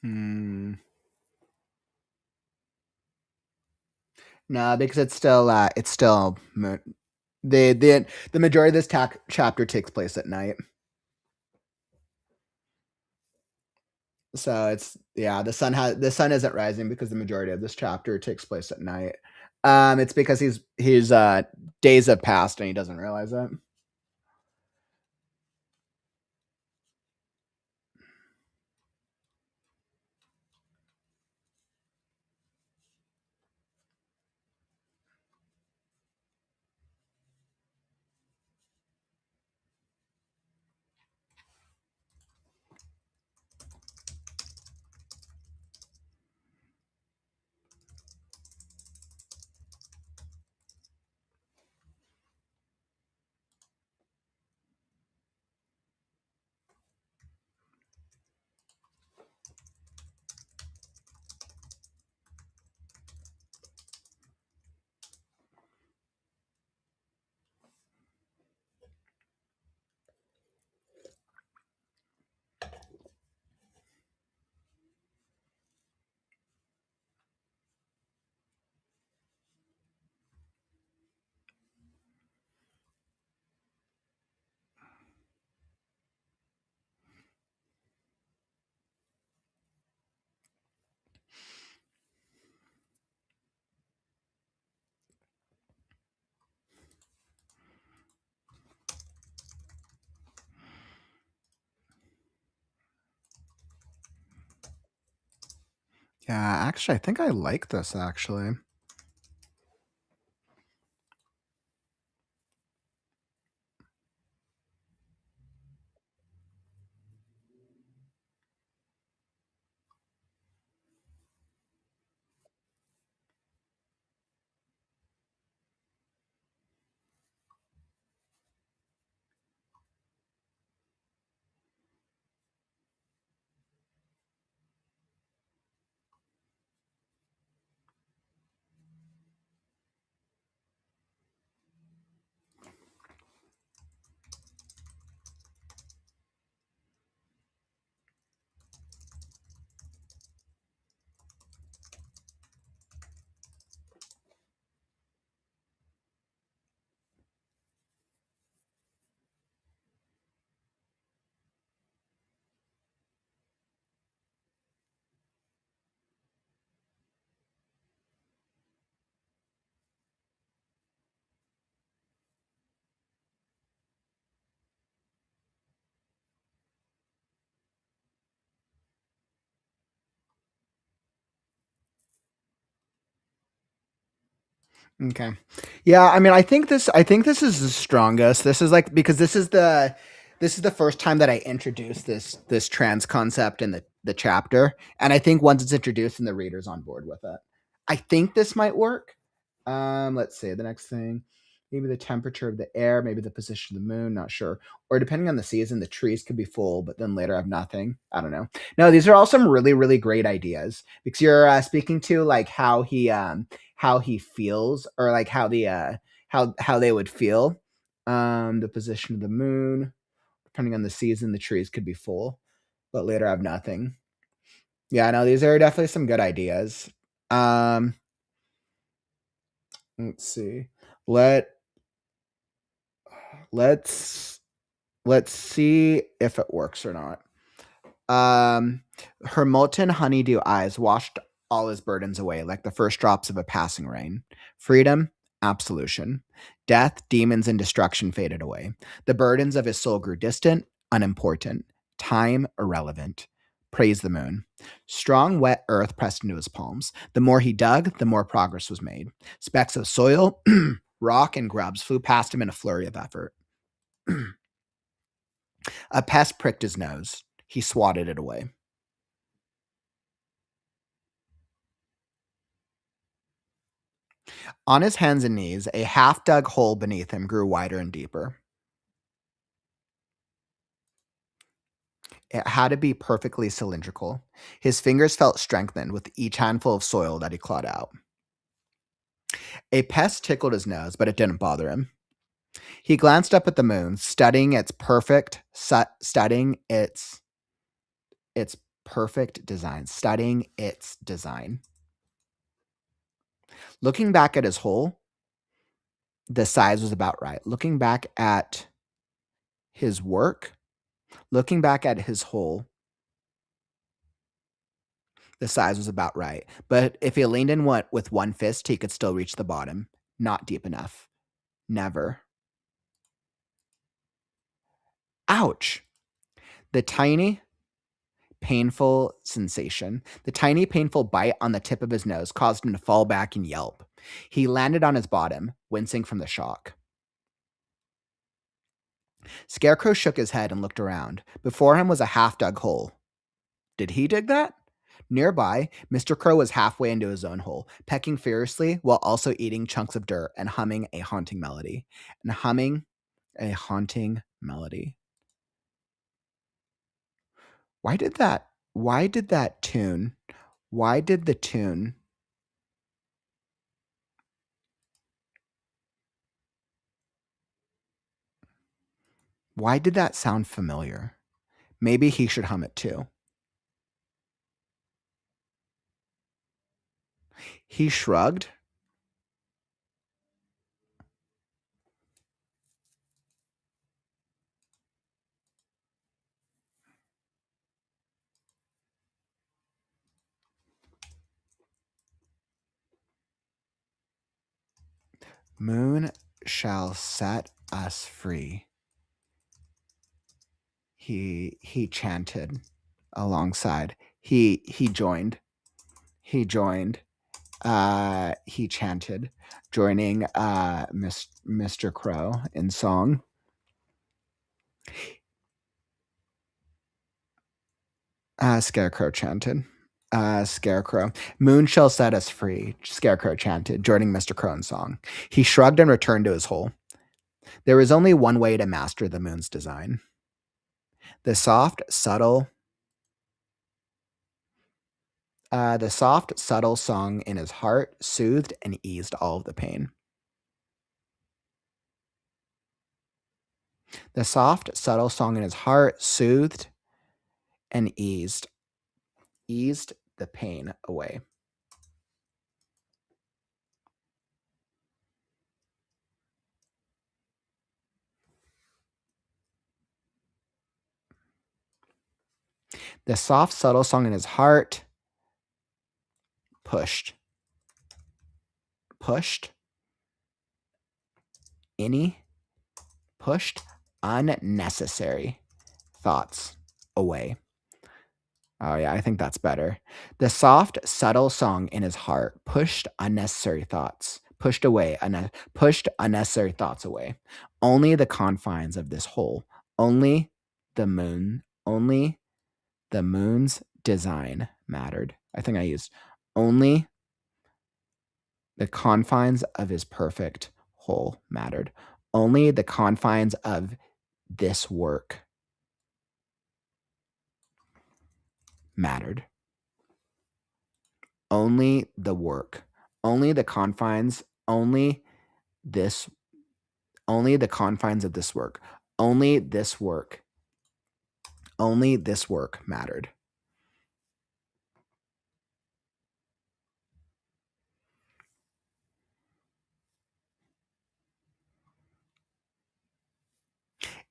Hmm. No, because it's still the majority of this chapter takes place at night. So it's yeah, the sun isn't rising because the majority of this chapter takes place at night. It's because he's days have passed and he doesn't realize it. Yeah, actually, I think I like this, actually. Okay. Yeah, I mean, I think this is the strongest. This is like because this is the first time that I introduced this trans concept in the chapter, and I think once it's introduced and the reader's on board with it, I think this might work. Let's see the next thing. Maybe the temperature of the air, maybe the position of the moon, not sure. Or depending on the season, the trees could be full, but then later have nothing. I don't know. No, these are all some really, really great ideas because you're speaking to like how he feels or like how the how they would feel. The position of the moon, depending on the season, the trees could be full, but later have nothing. Yeah, no, these are definitely some good ideas. Um, let's see. Let let's let's see if it works or not. Her molten honeydew eyes washed all his burdens away like the first drops of a passing rain. Freedom, absolution. Death, demons, and destruction faded away. The burdens of his soul grew distant, unimportant. Time, irrelevant. Praise the moon. Strong, wet earth pressed into his palms. The more he dug, the more progress was made. Specks of soil, rock, and grubs flew past him in a flurry of effort. A pest pricked his nose. He swatted it away. On his hands and knees, a half-dug hole beneath him grew wider and deeper. It had to be perfectly cylindrical. His fingers felt strengthened with each handful of soil that he clawed out. A pest tickled his nose, but it didn't bother him. He glanced up at the moon, studying its perfect design. Looking back at his hole, the size was about right. Looking back at his work, looking back at his hole, the size was about right. But if he leaned in with one fist, he could still reach the bottom. Not deep enough. Never. Ouch. The tiny, painful sensation, the tiny, painful bite on the tip of his nose caused him to fall back and yelp. He landed on his bottom, wincing from the shock. Scarecrow shook his head and looked around. Before him was a half-dug hole. Did he dig that? Nearby, Mr. Crow was halfway into his own hole, pecking furiously while also eating chunks of dirt and humming a haunting melody. Why did the tune, why did that sound familiar? Maybe he should hum it too. He shrugged. Moon shall set us free. He chanted alongside. He joined. he joined. He chanted, joining Mr. Crow in song. Scarecrow chanted. Scarecrow. Moon shall set us free, Scarecrow chanted, joining Mr. Crow in song. He shrugged and returned to his hole. There is only one way to master the moon's design. The soft, subtle song in his heart soothed and eased all of the pain. The soft, subtle song in his heart soothed and eased the pain away. The soft, subtle song in his heart pushed unnecessary thoughts away. Oh yeah, I think that's better. The soft, subtle song in his heart pushed unnecessary thoughts away. Only the confines of this hole, only the moon's design mattered. I think I used only the confines of his perfect hole mattered. Only the confines of this work mattered. Only the work. Only the confines. Only the confines of this work. Only this work. Only this work mattered.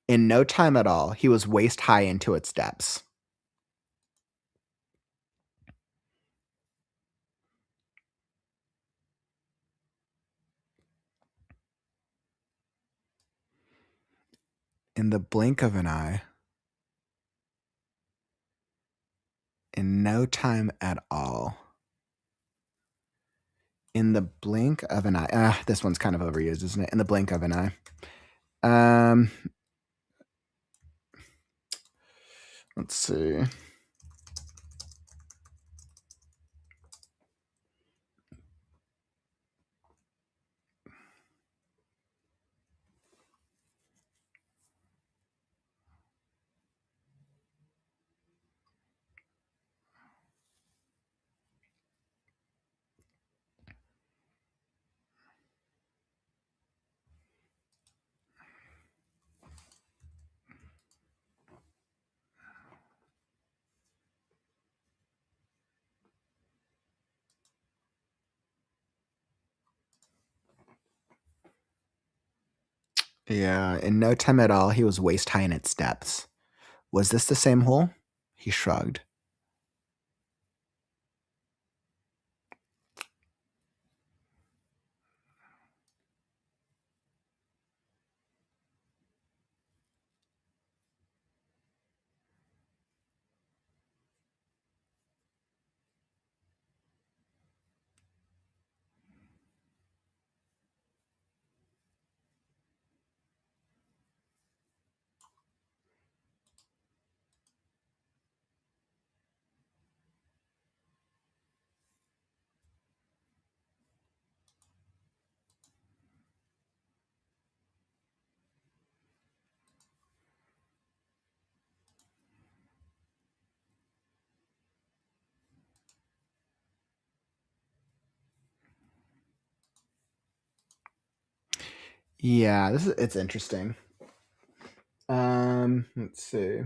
In no time at all, he was waist high into its depths. In the blink of an eye. In no time at all. In the blink of an eye. This one's kind of overused, isn't it? In the blink of an eye. Let's see. Yeah, in no time at all, he was waist high in its depths. Was this the same hole? He shrugged. Yeah, it's interesting. Let's see.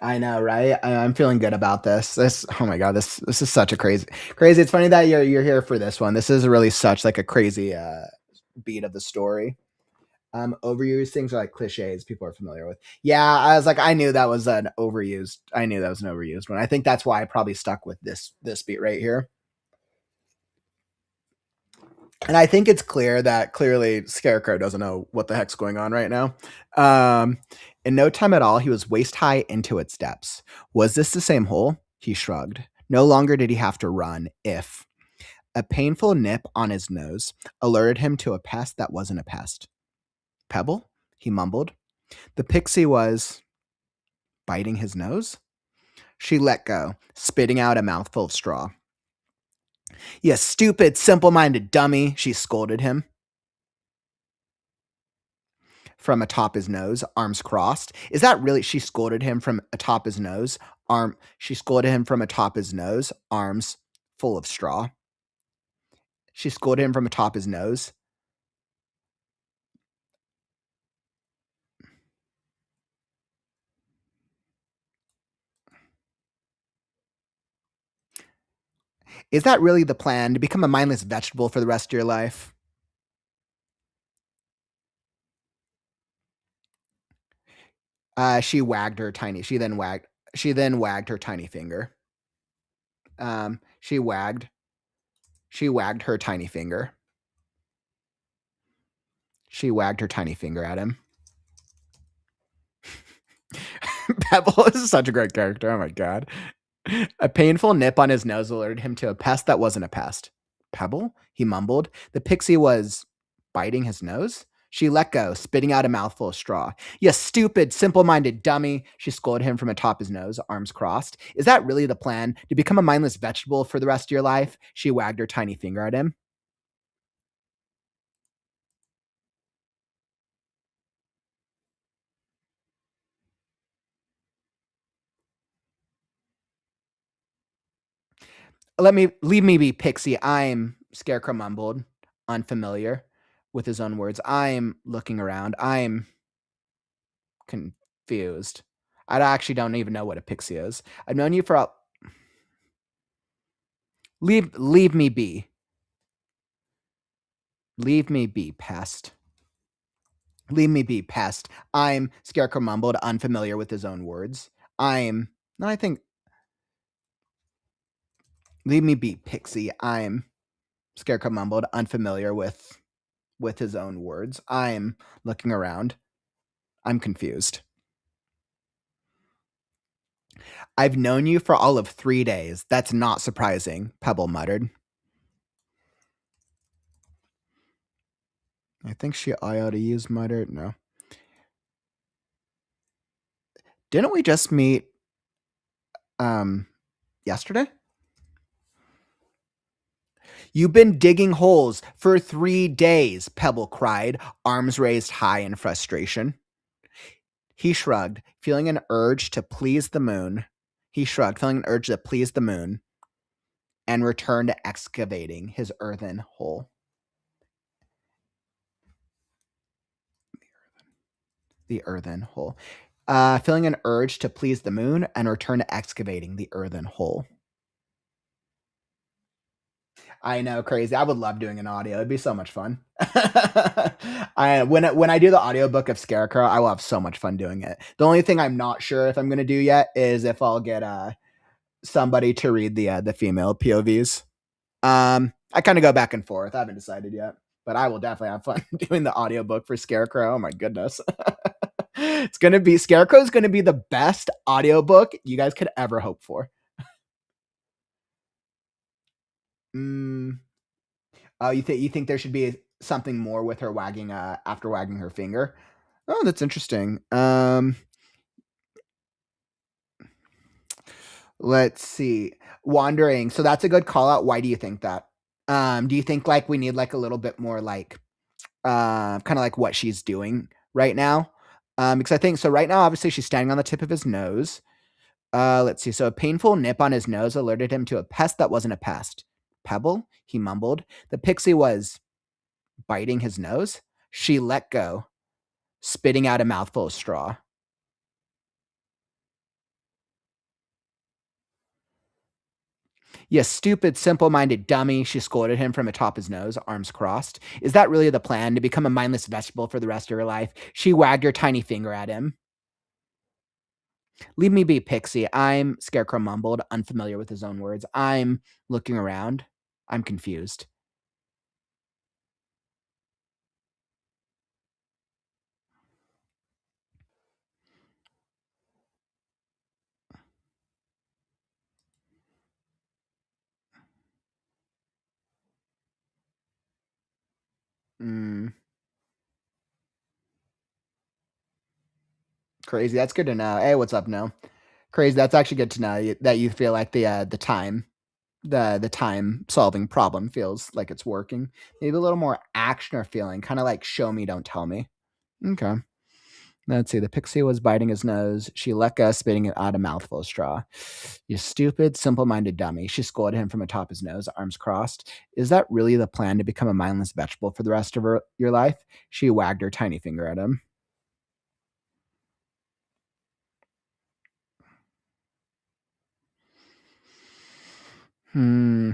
I know, right? I'm feeling good about this. Oh my god, this is such a crazy. It's funny that you're here for this one. This is really such like a crazy beat of the story. Overused things are like cliches people are familiar with. Yeah, I was like, I knew that was an overused. I knew that was an overused one. I think that's why I probably stuck with this beat right here. And I think it's clear that clearly Scarecrow doesn't know what the heck's going on right now. In no time at all, he was waist high into its depths. Was this the same hole? He shrugged. No longer did he have to run if a painful nip on his nose alerted him to a pest that wasn't a pest. Pebble? He mumbled. The pixie was biting his nose? She let go, spitting out a mouthful of straw. You stupid, simple-minded dummy, she scolded him. From atop his nose, arms crossed. Is that really? She scolded him from atop his nose. She scolded him from atop his nose, arms full of straw. She scolded him from atop his nose. Is that really the plan? To become a mindless vegetable for the rest of your life? She wagged her tiny. She then wagged her tiny finger. She wagged her tiny finger. She wagged her tiny finger at him. Pebble is such a great character. Oh my god. A painful nip on his nose alerted him to a pest that wasn't a pest. Pebble? He mumbled. The pixie was biting his nose. She let go, spitting out a mouthful of straw. You stupid, simple-minded dummy, she scolded him from atop his nose, arms crossed. Is that really the plan? To become a mindless vegetable for the rest of your life? She wagged her tiny finger at him. Leave me be, Pixie. I'm Scarecrow mumbled, unfamiliar with his own words. I'm looking around. I'm confused. I actually don't even know what a pixie is. I've known you for leave me be. Leave me be, pest. Leave me be, pest. I'm Scarecrow mumbled, unfamiliar with his own words. I think leave me be, Pixie. I'm Scarecrow mumbled, unfamiliar with his own words. I'm looking around. I'm confused. I've known you for all of 3 days. That's not surprising, Pebble muttered. I think I ought to use muttered. No. Didn't we just meet yesterday? You've been digging holes for 3 days, Pebble cried, arms raised high in frustration. He shrugged, feeling an urge to please the moon. And returned to excavating his earthen hole. The earthen hole. Feeling an urge to please the moon and return to excavating the earthen hole. I know, crazy. I would love doing an audio. It'd be so much fun. When I do the audiobook of Scarecrow, I will have so much fun doing it. The only thing I'm not sure if I'm going to do yet is if I'll get somebody to read the female POVs. I kind of go back and forth. I haven't decided yet, but I will definitely have fun doing the audiobook for Scarecrow. Oh my goodness. Scarecrow's going to be the best audiobook you guys could ever hope for. Oh, you think there should be something more with her wagging after wagging her finger? Oh, that's interesting. Let's see. Wandering. So that's a good call out. Why do you think that? Do you think like we need like a little bit more like kind of like what she's doing right now? Because I think so right now, obviously she's standing on the tip of his nose. Let's see. So a painful nip on his nose alerted him to a pest that wasn't a pest. Pebble, he mumbled. The pixie was biting his nose. She let go, spitting out a mouthful of straw. You stupid, simple-minded dummy, she scolded him from atop his nose, arms crossed. Is that really the plan, to become a mindless vegetable for the rest of her life? She wagged her tiny finger at him. Leave me be, Pixie. I'm Scarecrow mumbled, unfamiliar with his own words. I'm looking around. I'm confused. Mm. Crazy. That's good to know. Hey, what's up, No? Crazy. That's actually good to know that you feel like the time solving problem feels like it's working. Maybe a little more action or feeling, kind of like show me, don't tell me. Okay. Let's see. The pixie was biting his nose. She let go, spitting it out a mouthful of straw. You stupid, simple-minded dummy. She scolded him from atop his nose, arms crossed. Is that really the plan, to become a mindless vegetable for the rest of your life? She wagged her tiny finger at him. Hmm.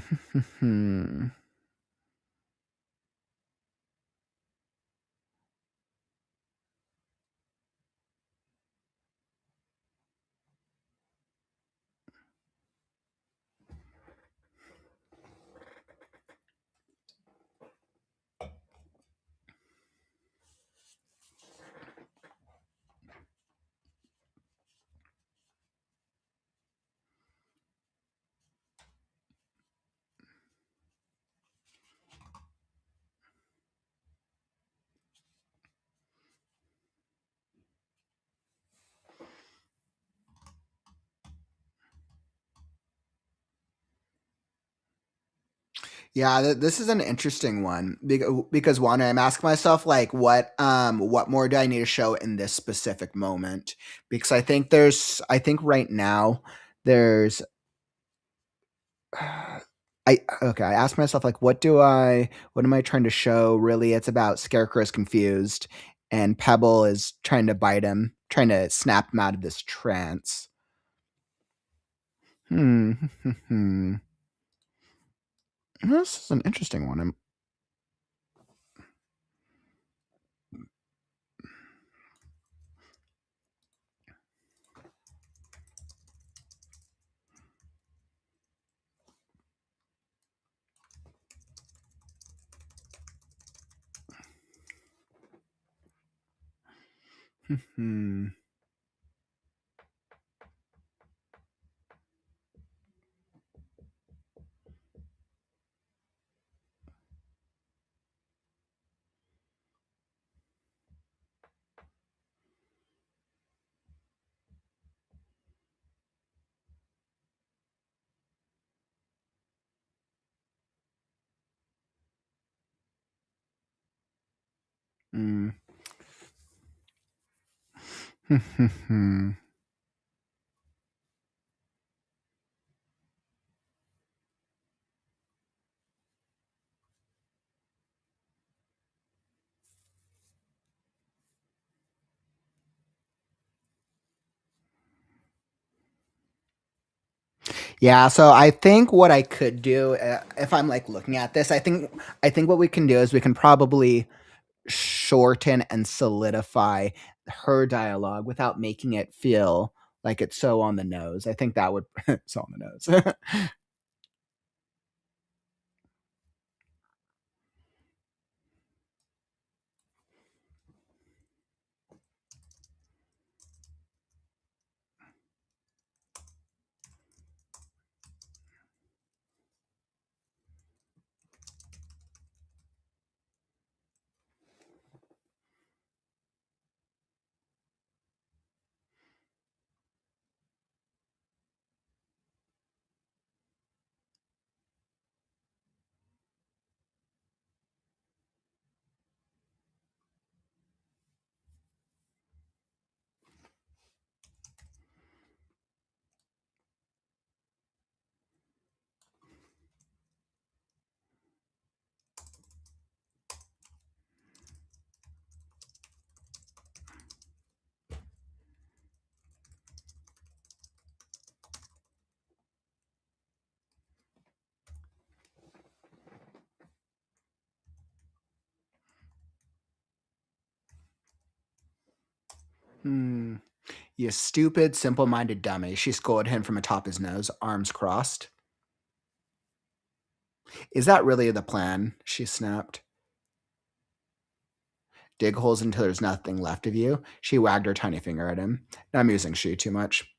Yeah, this is an interesting one because one, I'm asking myself like, what more do I need to show in this specific moment? Because I think right now there's, I asked myself like, what am I trying to show? Really, it's about Scarecrow is confused, and Pebble is trying to bite him, trying to snap him out of this trance. Hmm. This is an interesting one. Hmm. Hmm. Yeah, so I think what I could do, if I'm like looking at this, I think what we can do is we can probably shorten and solidify her dialogue without making it feel like it's so on the nose. I think that would so on the nose. Hmm. You stupid, simple-minded dummy. She scolded him from atop his nose, arms crossed. Is that really the plan? She snapped. Dig holes until there's nothing left of you. She wagged her tiny finger at him. I'm using she too much.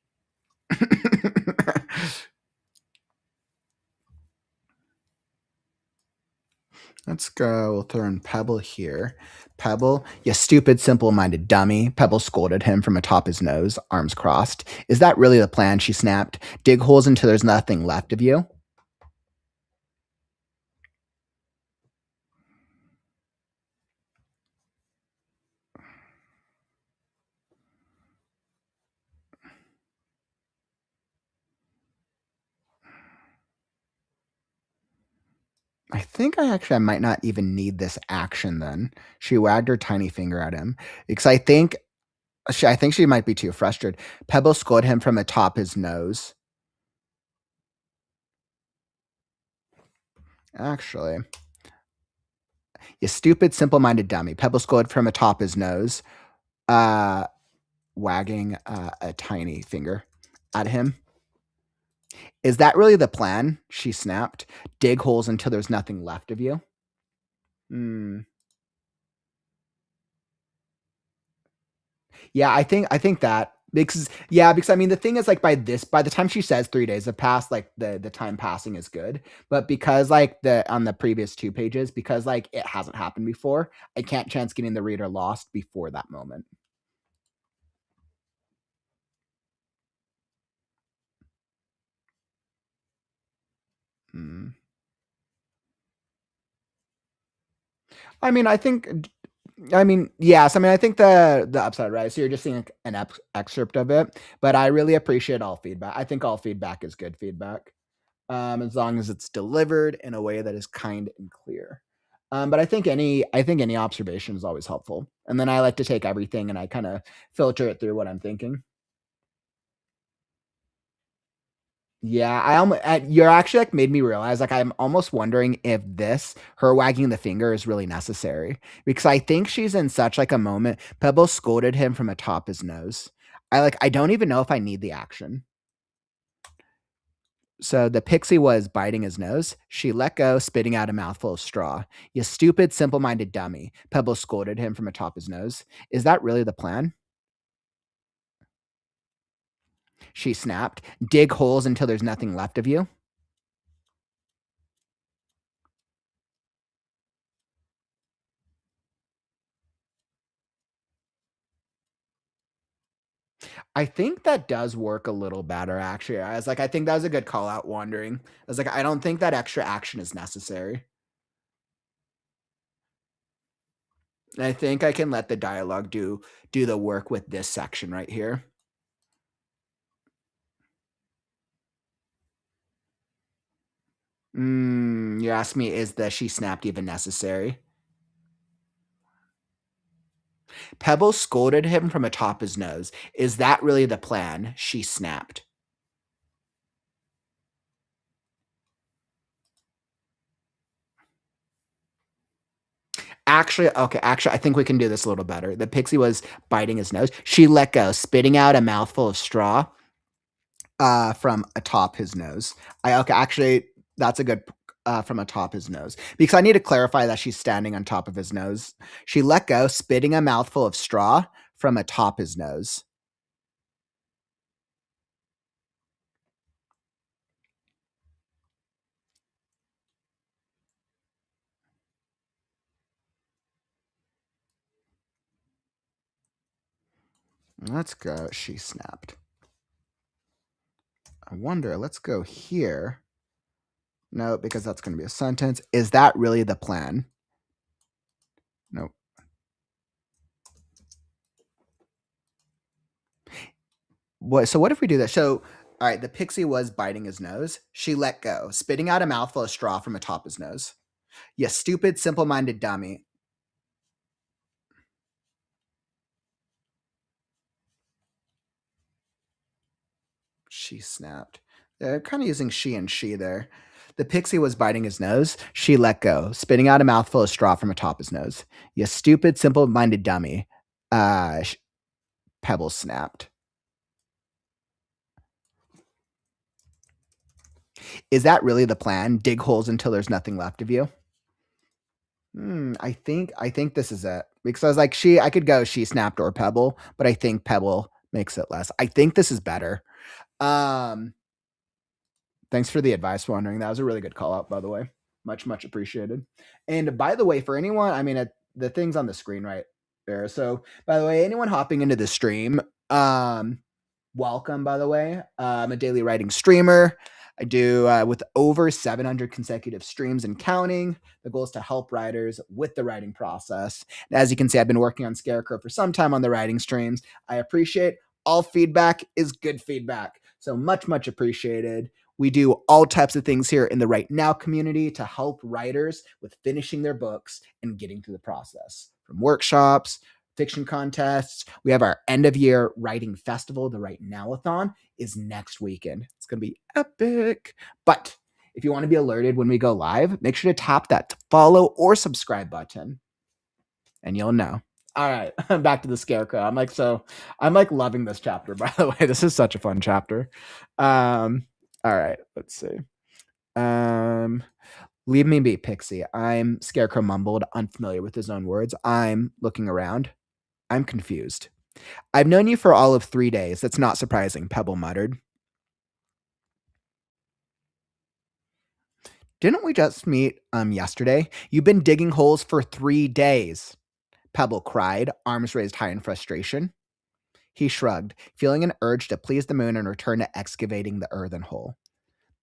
Let's go. We'll throw in Pebble here. Pebble, you stupid, simple-minded dummy. Pebble scolded him from atop his nose, arms crossed. Is that really the plan? She snapped. Dig holes until there's nothing left of you. I think I might not even need this action then. She wagged her tiny finger at him because I think she might be too frustrated. Pebble scolded him from atop his nose. Actually, you stupid, simple-minded dummy. Pebble scolded from atop his nose, wagging a tiny finger at him. Is that really the plan? She snapped. Dig holes until there's nothing left of you. Yeah, I think that because I mean the thing is like by the time she says 3 days have passed, like the time passing is good. But because like on the previous 2 pages, because like it hasn't happened before, I can't chance getting the reader lost before that moment. I mean, I think yes. I mean, I think the upside, right? So you're just seeing an excerpt of it, but I really appreciate all feedback. I think all feedback is good feedback, as long as it's delivered in a way that is kind and clear. But I think any observation is always helpful, and then I like to take everything and I kind of filter it through what I'm thinking. Yeah, you're actually like made me realize like I'm almost wondering if her wagging the finger is really necessary because I think she's in such like a moment. Pebble scolded him from atop his nose. I don't even know if I need the action. So the pixie was biting his nose. She let go, spitting out a mouthful of straw. You stupid, simple-minded dummy. Pebble scolded him from atop his nose. Is that really the plan? She snapped. Dig holes until there's nothing left of you. I think that does work a little better, actually. I think that was a good call out wandering. I was like, I don't think that extra action is necessary. And I think I can let the dialogue do the work with this section right here. You asked me, is the she snapped even necessary? Pebble scolded him from atop his nose. Is that really the plan? She snapped. Actually, I think we can do this a little better. The pixie was biting his nose. She let go, spitting out a mouthful of straw from atop his nose. Actually, that's a good from atop his nose because I need to clarify that she's standing on top of his nose. She let go, spitting a mouthful of straw from atop his nose. Let's go. She snapped. I wonder. Let's go here. No, because that's going to be a sentence. Is that really the plan? Nope. So what if we do this? So, all right, the pixie was biting his nose. She let go, spitting out a mouthful of straw from atop his nose. You stupid, simple-minded dummy. She snapped. They're kind of using she and she there. The pixie was biting his nose. She let go, spitting out a mouthful of straw from atop his nose. You stupid, simple-minded dummy. Pebble snapped. Is that really the plan? Dig holes until there's nothing left of you? I think this is it. Because I was like, I could go she snapped or Pebble, but I think Pebble makes it less. I think this is better. Thanks for the advice, wondering. That was a really good call out, by the way. Much, much appreciated. And by the way, for anyone, I mean, the thing's on the screen right there. So by the way, anyone hopping into the stream, welcome, by the way. I'm a daily writing streamer. I do with over 700 consecutive streams and counting. The goal is to help writers with the writing process. And as you can see, I've been working on Scarecrow for some time on the writing streams. I appreciate all feedback is good feedback. So much, much appreciated. We do all types of things here in the Write Now community to help writers with finishing their books and getting through the process. From workshops, fiction contests. We have our end of year writing festival. The WriteNow A Thon is next weekend. It's going to be epic. But if you want to be alerted when we go live, make sure to tap that follow or subscribe button and you'll know. All right, back to the Scarecrow. I'm like loving this chapter, by the way. This is such a fun chapter. All right, let's see. Leave me be, Pixie. I'm Scarecrow mumbled, unfamiliar with his own words. I'm looking around. I'm confused. I've known you for all of 3 days. That's not surprising, Pebble muttered. Didn't we just meet yesterday? You've been digging holes for 3 days, Pebble cried, arms raised high in frustration. He shrugged, feeling an urge to please the moon and return to excavating the earthen hole.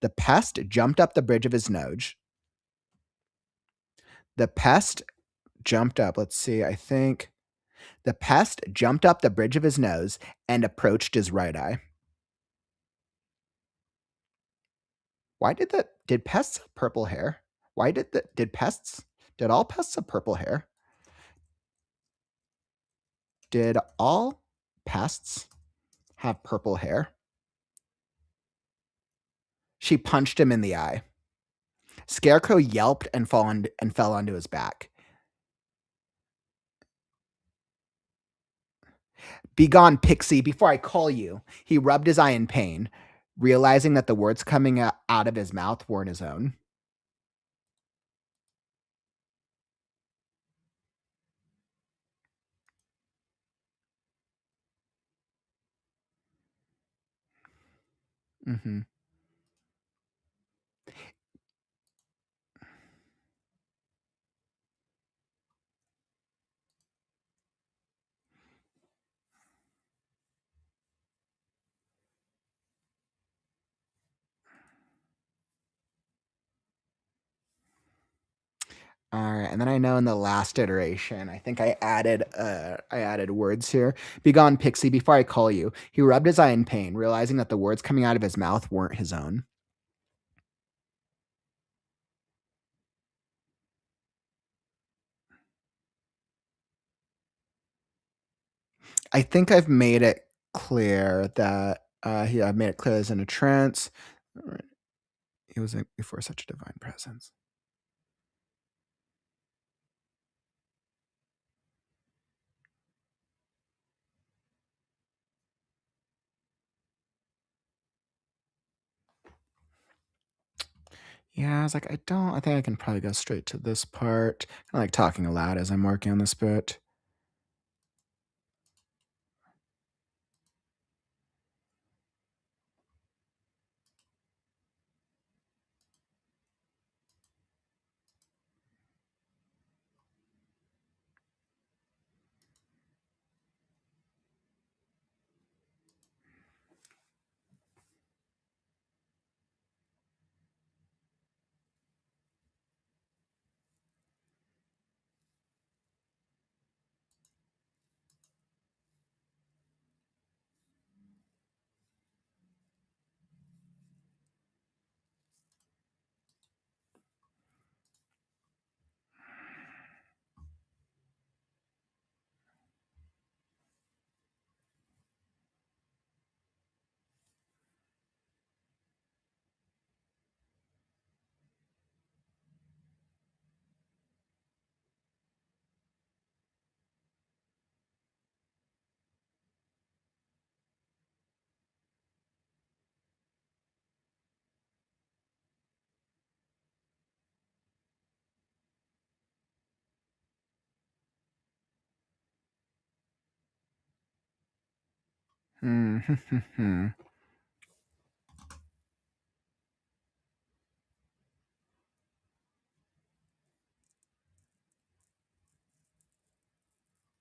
The pest jumped up the bridge of his nose. The pest jumped up, let's see, I think. The pest jumped up the bridge of his nose and approached his right eye. Why did pests have purple hair? Did all pests have purple hair? Did all pests have purple hair? She punched him in the eye. Scarecrow yelped and fell onto his back. Begone, Pixie, before I call you. He rubbed his eye in pain, realizing that the words coming out of his mouth weren't his own. Mm-hmm. All right, and then I know in the last iteration, I think I added words here. Begone, Pixie, before I call you. He rubbed his eye in pain, realizing that the words coming out of his mouth weren't his own. I think I've made it clear that I've made it clear he's in a trance. He was before such a divine presence. Yeah, I was like, I think I can probably go straight to this part. I like talking aloud as I'm working on this bit.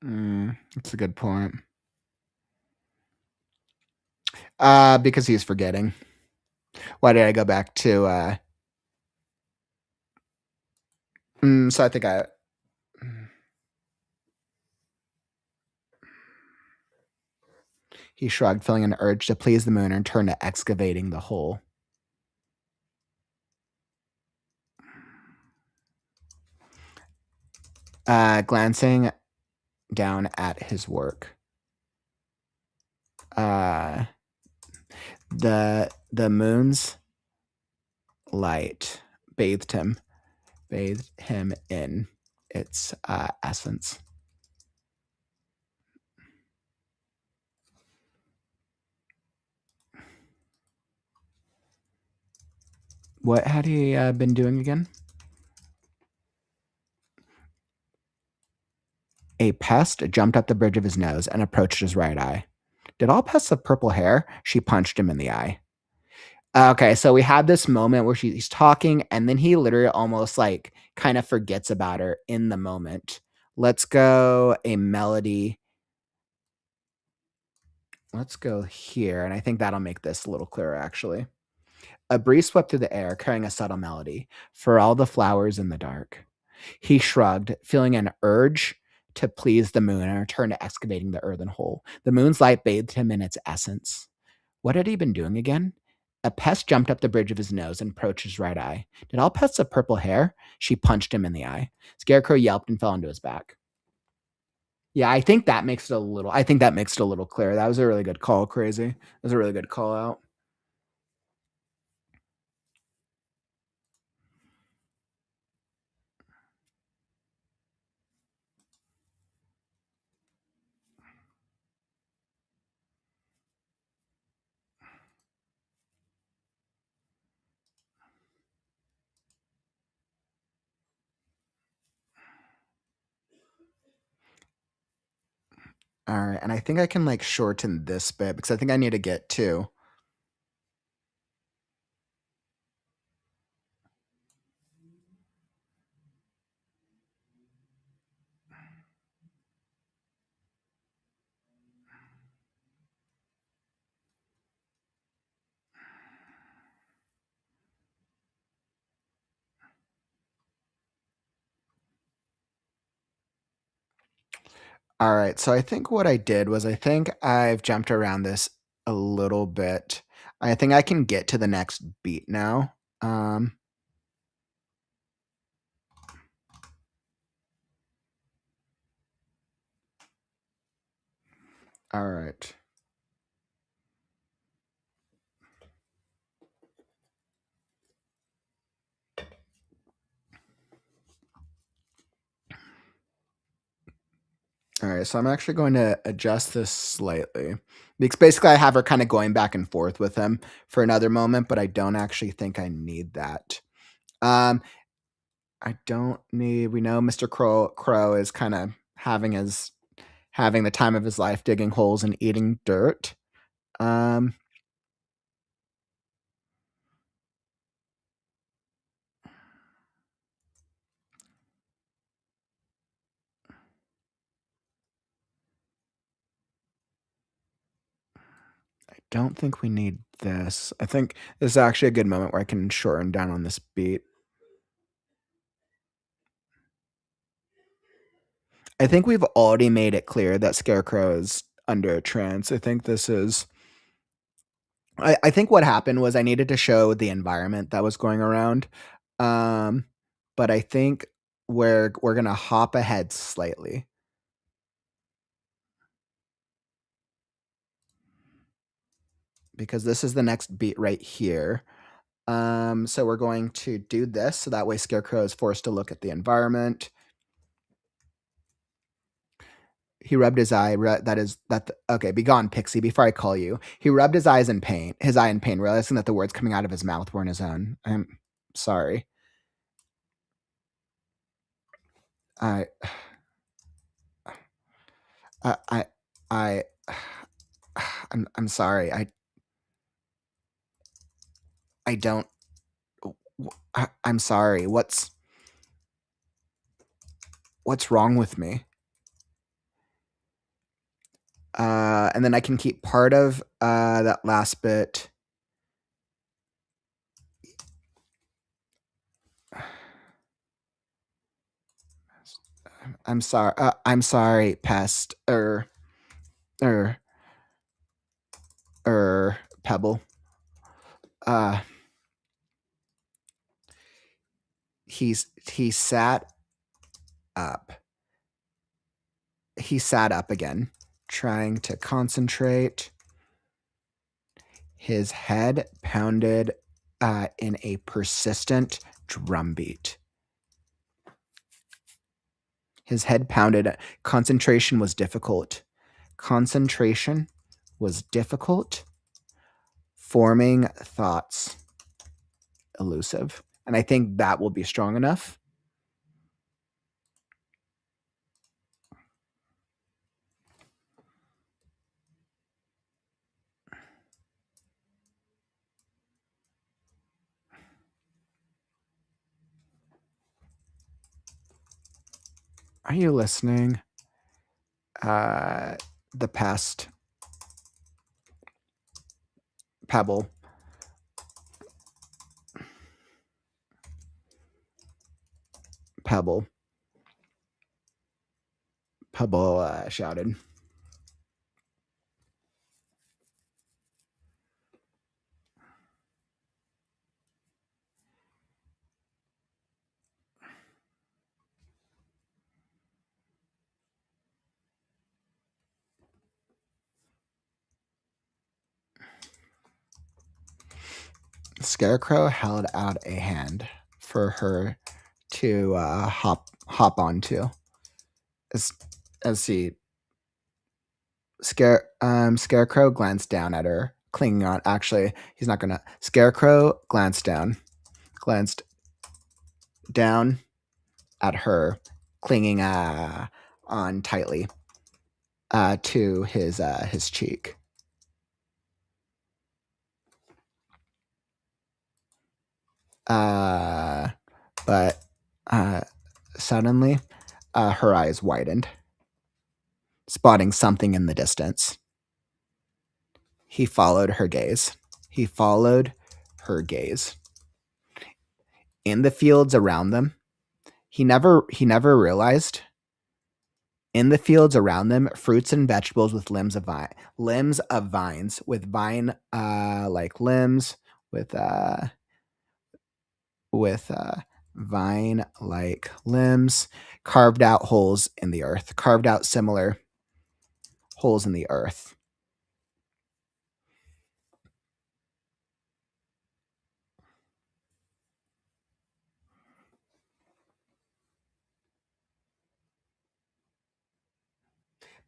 That's a good point. Because he's forgetting. Why did I go back to so I think he shrugged, feeling an urge to please the moon and turned to excavating the hole. Glancing down at his work. The moon's light bathed him in its essence. What had he been doing again? A pest jumped up the bridge of his nose and approached his right eye. Did all pests have purple hair? She punched him in the eye. Okay, so we had this moment where he's talking, and then he literally almost like kind of forgets about her in the moment. Let's go a melody. Let's go here, and I think that'll make this a little clearer, actually. A breeze swept through the air, carrying a subtle melody for all the flowers in the dark. He shrugged, feeling an urge to please the moon and returned to excavating the earthen hole. The moon's light bathed him in its essence. What had he been doing again? A pest jumped up the bridge of his nose and approached his right eye. Did all pests have purple hair? She punched him in the eye. Scarecrow yelped and fell onto his back. Yeah, I think that makes it a little clearer. That was a really good call, Crazy. That was a really good call out. All right, and I think I can like shorten this bit because I think I need to get to. All right, so I think what I did was I think I've jumped around this a little bit. I think I can get to the next beat now. All right. All right, so I'm actually going to adjust this slightly because basically I have her kind of going back and forth with him for another moment, but I don't actually think I need that. I don't need. We know Mr. Crow is kind of having the time of his life, digging holes and eating dirt. I don't think we need this. I think this is actually a good moment where I can shorten down on this beat. I think we've already made it clear that Scarecrow is under a trance. I think this is. I think what happened was I needed to show the environment that was going around, but I think we're gonna hop ahead slightly because this is the next beat right here. So we're going to do this so that way Scarecrow is forced to look at the environment. He rubbed his eye. Okay, be gone, Pixie, before I call you. He rubbed his eye in pain, realizing that the words coming out of his mouth weren't his own. I'm sorry. I I'm sorry. I don't. I'm sorry. What's wrong with me? And then I can keep part of that last bit. I'm sorry. I'm sorry, pest pebble. He sat up. He sat up again, trying to concentrate. His head pounded in a persistent drumbeat. His head pounded. Concentration was difficult. Concentration was difficult. Forming thoughts elusive. And I think that will be strong enough. Are you listening? The past pebble. Pebble shouted. Scarecrow held out a hand for her to hop onto. As he Scarecrow glanced down at her, clinging on. Actually, he's not gonna. Scarecrow glanced down at her, clinging on tightly to his cheek. But suddenly, her eyes widened, spotting something in the distance. He followed her gaze. In the fields around them, he never realized. In the fields around them, fruits and vegetables with limbs of vines, with vine like limbs, with vine like limbs, carved out similar holes in the earth.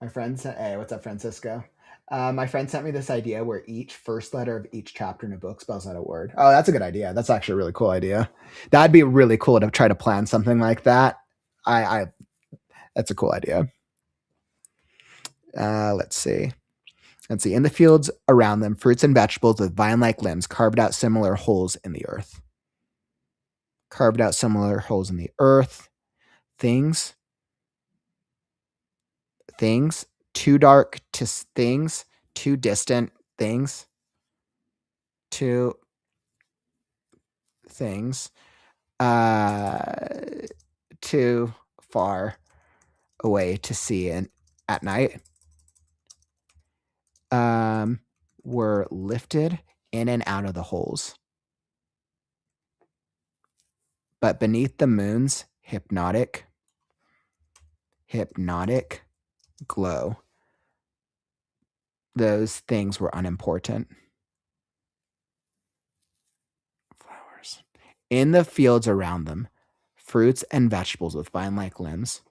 My friend said, "Hey, what's up, Francisco?" My friend sent me this idea where each first letter of each chapter in a book spells out a word. Oh, that's a good idea. That's actually a really cool idea. That'd be really cool to try to plan something like that. That's a cool idea. Let's see. In the fields around them, fruits and vegetables with vine-like limbs carved out similar holes in the earth. Things too dark to things, too distant things, too things, too far away to see at night, were lifted in and out of the holes. But beneath the moon's hypnotic glow, those things were unimportant. Flowers. In the fields around them, fruits and vegetables with vine-like limbs.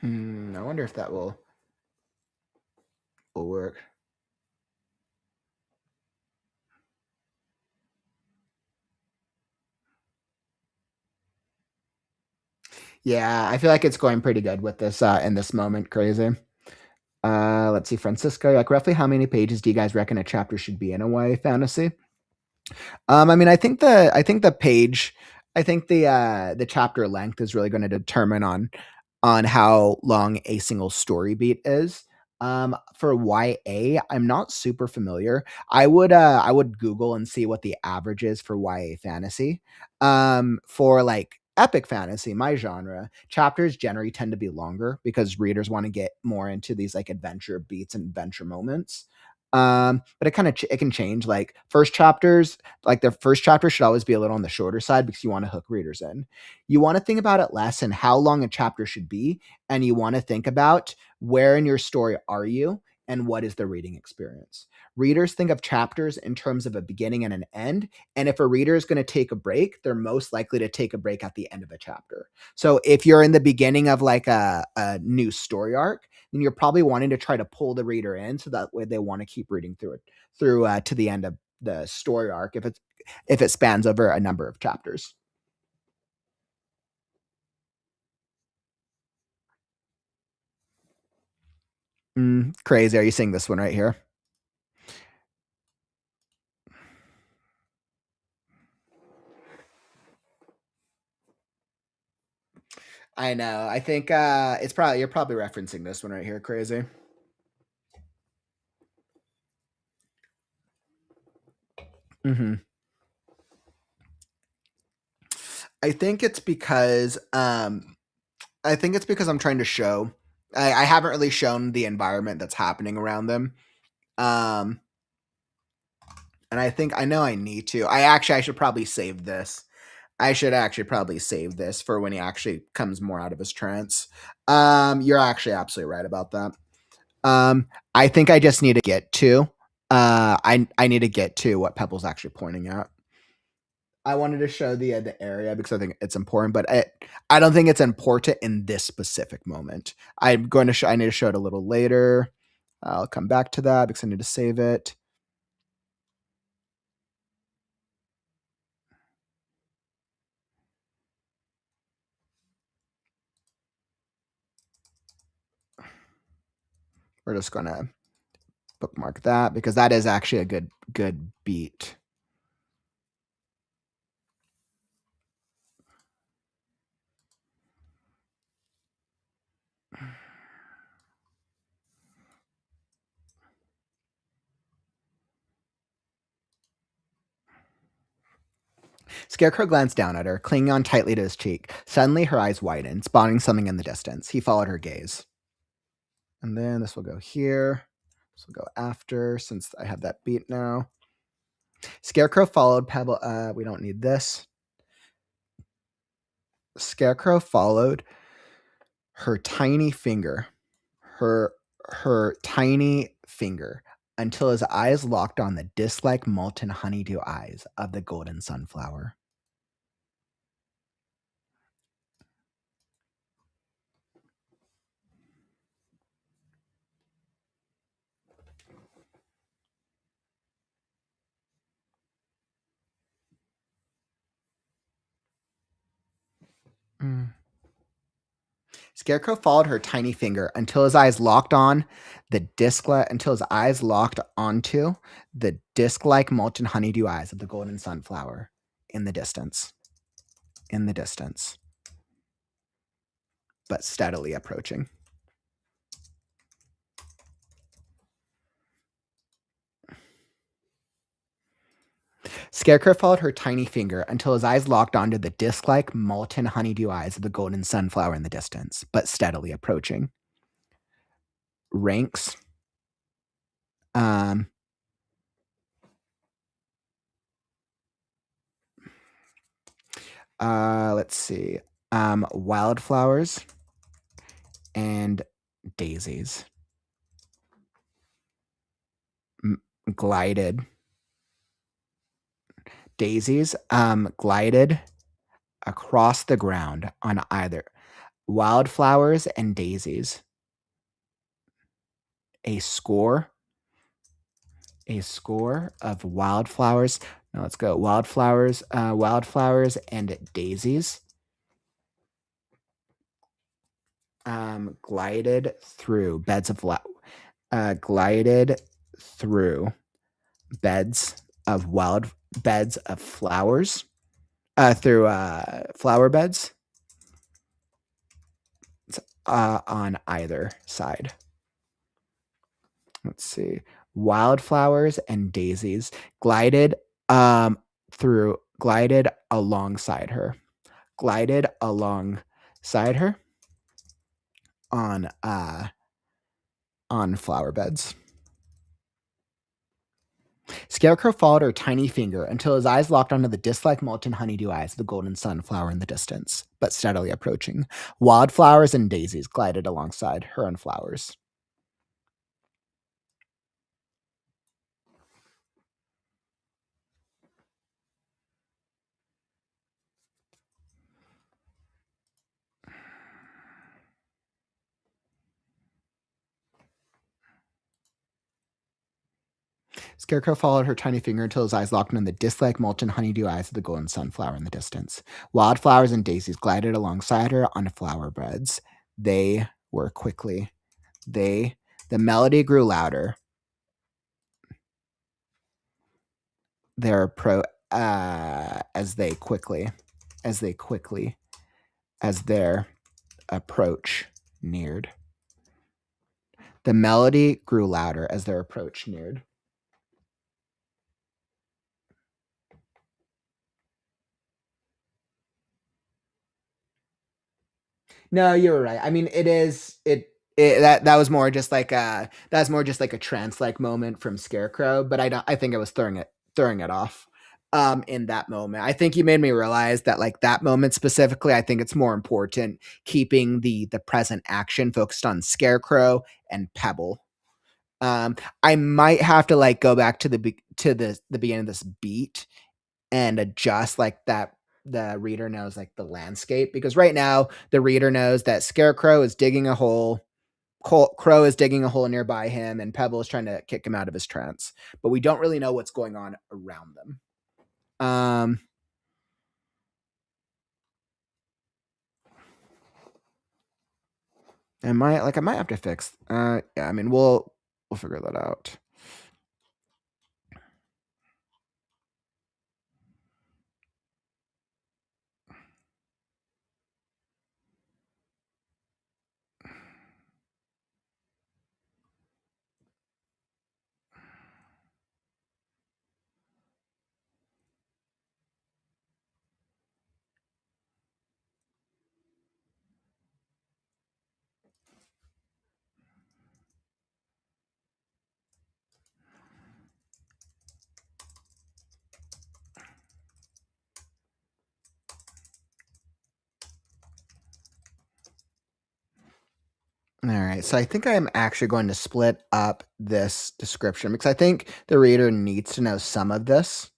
I wonder if that will work. Yeah, I feel like it's going pretty good with this in this moment. Crazy. Let's see, Francisco. Like, roughly how many pages do you guys reckon a chapter should be in a YA fantasy? I mean, I think the page, I think the chapter length is really going to determine on how long a single story beat is. For YA, I'm not super familiar. I would Google and see what the average is for YA fantasy. For like epic fantasy, my genre, chapters generally tend to be longer because readers want to get more into these like adventure beats and adventure moments. But it can change. Like first chapters, like the first chapter should always be a little on the shorter side because you want to hook readers in. You want to think about it less and how long a chapter should be, and you want to think about where in your story are you and what is the reading experience. Readers think of chapters in terms of a beginning and an end, and if a reader is going to take a break, they're most likely to take a break at the end of a chapter. So if you're in the beginning of like a new story arc, then you're probably wanting to try to pull the reader in so that way they want to keep reading through to the end of the story arc if it spans over a number of chapters. Crazy. Are you seeing this one right here? I know. I think you're probably referencing this one right here. Crazy. Mm-hmm. I think it's because I'm trying to show. I haven't really shown the environment that's happening around them. Um, and I know I need to. I should probably save this. I should actually probably save this for when he actually comes more out of his trance. You're actually absolutely right about that. I think I just need to get to. I need to get to what Pebble's actually pointing at. I wanted to show the area because I think it's important, but I don't think it's important in this specific moment. I'm going to show. I need to show it a little later. I'll come back to that because I need to save it. We're just going to bookmark that because that is actually a good beat. Scarecrow glanced down at her, clinging on tightly to his cheek. Suddenly, her eyes widened, spotting something in the distance. He followed her gaze. And then this will go here. This will go after, since I have that beat now. Scarecrow followed Pebble. We don't need this. Scarecrow followed her tiny finger, her tiny finger, until his eyes locked on the disc-like molten honeydew eyes of the golden sunflower. Scarecrow followed her tiny finger until his eyes locked on the until his eyes locked onto the disc-like molten honeydew eyes of the golden sunflower in the distance. In the distance. But steadily approaching. Scarecrow followed her tiny finger until his eyes locked onto the disc-like molten honeydew eyes of the golden sunflower in the distance, but steadily approaching. Ranks. Let's see. Wildflowers and daisies. Glided. Daisies glided across the ground on either wildflowers and daisies. A score of wildflowers. Now let's go. Wildflowers and daisies. Glided through beds of flowers through flower beds on either side. Let's see. Wildflowers and daisies glided alongside her. Glided alongside her on flower beds. Scarecrow followed her tiny finger until his eyes locked onto the disc-like molten honeydew eyes of the golden sunflower in the distance, but steadily approaching. Wildflowers and daisies glided alongside her on flowers. Scarecrow followed her tiny finger until his eyes locked on the disc-like molten honeydew eyes of the golden sunflower in the distance. Wildflowers and daisies glided alongside her on flower beds. The melody grew louder. As their approach neared. The melody grew louder as their approach neared. No, you're right. I mean, that was more just like a trance-like moment from Scarecrow, but I think I was throwing it off in that moment. I think you made me realize that like that moment specifically, I think it's more important keeping the present action focused on Scarecrow and Pebble. I might have to like go back to the beginning of this beat and adjust like that the reader knows like the landscape, because right now the reader knows that Scarecrow is digging a hole, Crow is digging a hole nearby him, and Pebble is trying to kick him out of his trance, but we don't really know what's going on around them. I might have to fix. Yeah, I mean we'll figure that out. All right, so I think I'm actually going to split up this description because I think the reader needs to know some of this.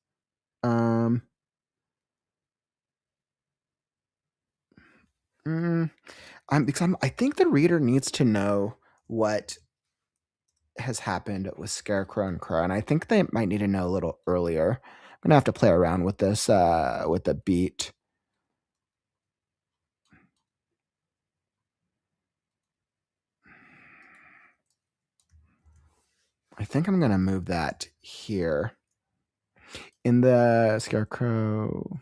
I think the reader needs to know what has happened with Scarecrow and Crow, and I think they might need to know a little earlier. I'm gonna have to play around with this with the beat. I think I'm gonna move that here in the Scarecrow.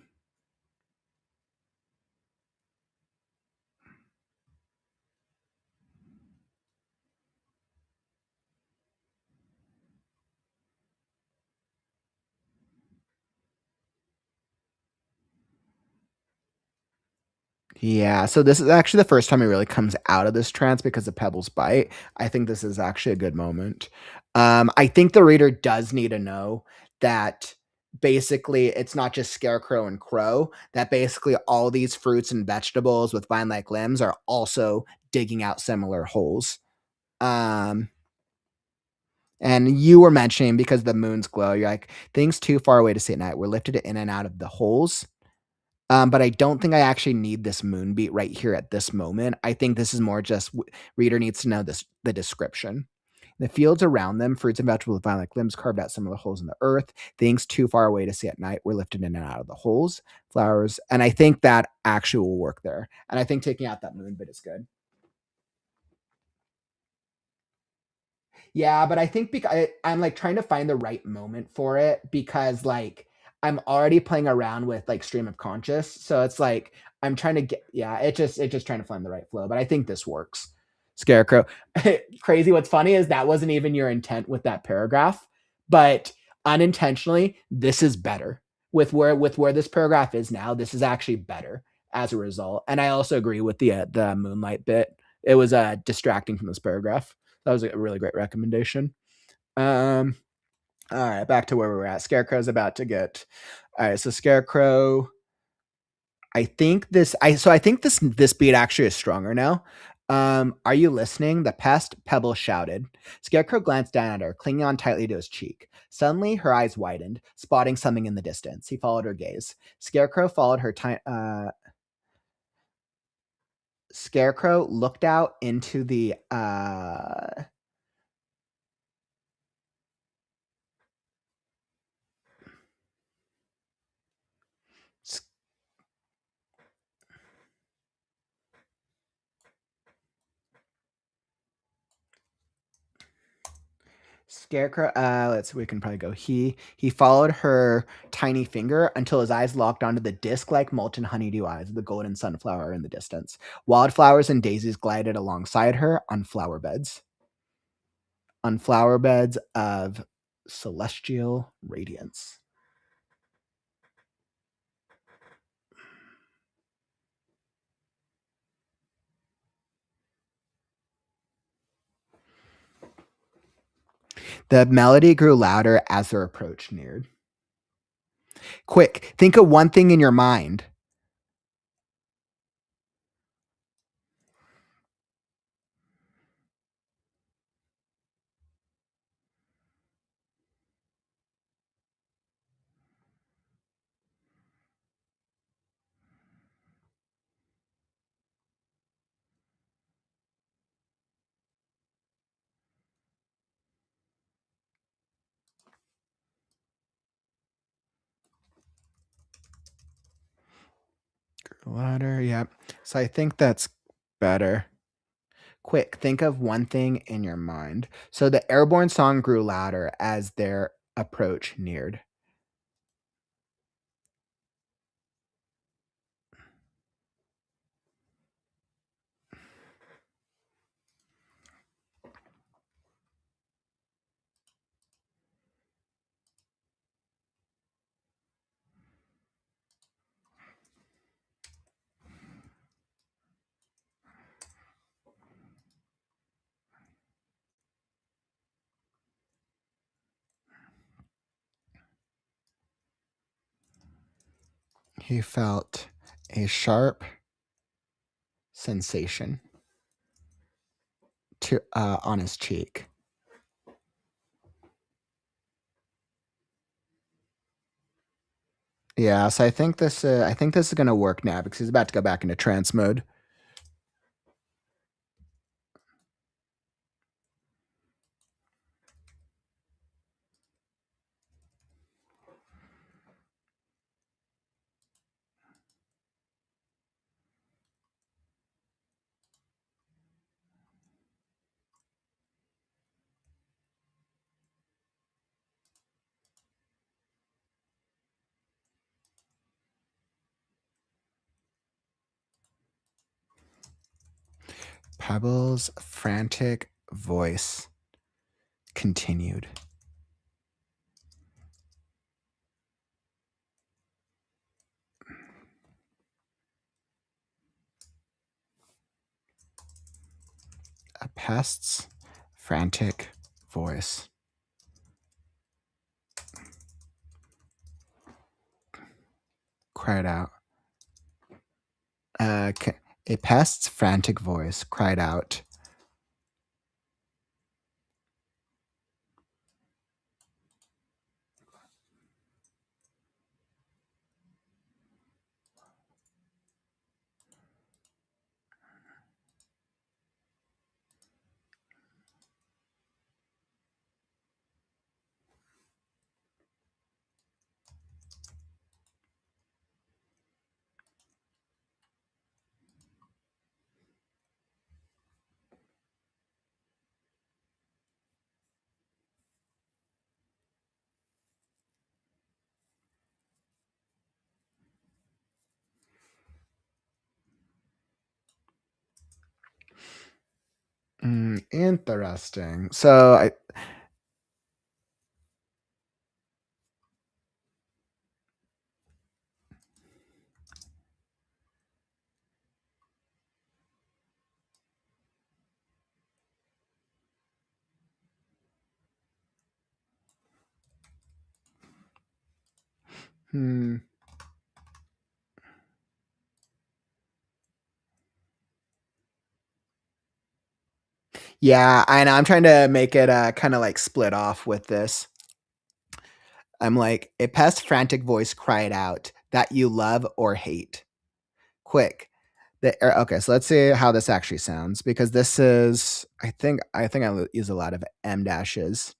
Yeah, so this is actually the first time he really comes out of this trance because of Pebble's bite. I think this is actually a good moment. I think the reader does need to know that basically it's not just Scarecrow and Crow, that basically all these fruits and vegetables with vine-like limbs are also digging out similar holes. And you were mentioning because the moon's glow, you're like, things too far away to see at night were lifted in and out of the holes. But I don't think I actually need this moon beat right here at this moment. I think this is more just reader needs to know the description. The fields around them, fruits and vegetables with vine-like limbs carved out some of the holes in the earth. Things too far away to see at night were lifted in and out of the holes. Flowers, and I think that actually will work there. And I think taking out that moon bit is good. Yeah, but I think because I'm like trying to find the right moment for it because like I'm already playing around with like stream of conscious, so it's like I'm trying to get it just trying to find the right flow. But I think this works. Scarecrow, crazy. What's funny is that wasn't even your intent with that paragraph, but unintentionally, this is better with where this paragraph is now. This is actually better as a result, and I also agree with the moonlight bit. It was distracting from this paragraph. That was a really great recommendation. All right, back to where we were at. Scarecrow's about to get. All right, so Scarecrow. I think this beat actually is stronger now. Are you listening? The pest Pebble shouted. Scarecrow glanced down at her, clinging on tightly to his cheek. Suddenly, her eyes widened, spotting something in the distance. He followed her gaze. Scarecrow looked out into the Scarecrow, let's see, we can probably go. He followed her tiny finger until his eyes locked onto the disc-like molten honeydew eyes of the golden sunflower in the distance. Wildflowers and daisies glided alongside her on flower beds. On flower beds of celestial radiance. The melody grew louder as their approach neared. Quick, think of one thing in your mind. Louder, yep. So I think that's better. Quick, think of one thing in your mind. So the airborne song grew louder as their approach neared. He felt a sharp sensation on his cheek. Yeah, so I think this is gonna work now because he's about to go back into trance mode. Pebble's frantic voice continued. A pest's frantic voice cried out. A pest's frantic voice cried out. Interesting. So I hmm. Yeah, I know. I'm trying to make it kind of like split off with this. I'm like, a pest frantic voice cried out that you love or hate. Quick. Okay, so let's see how this actually sounds because this is I use a lot of M dashes.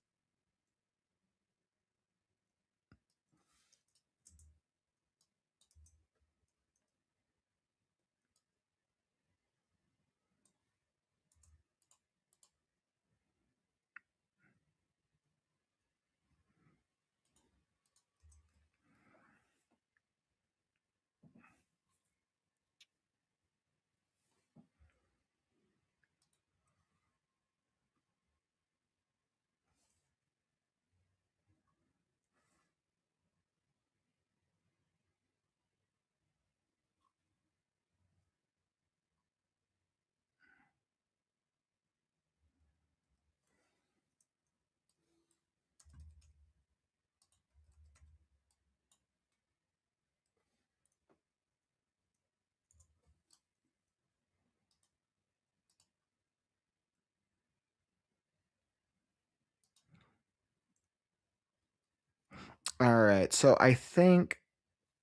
All right, so I think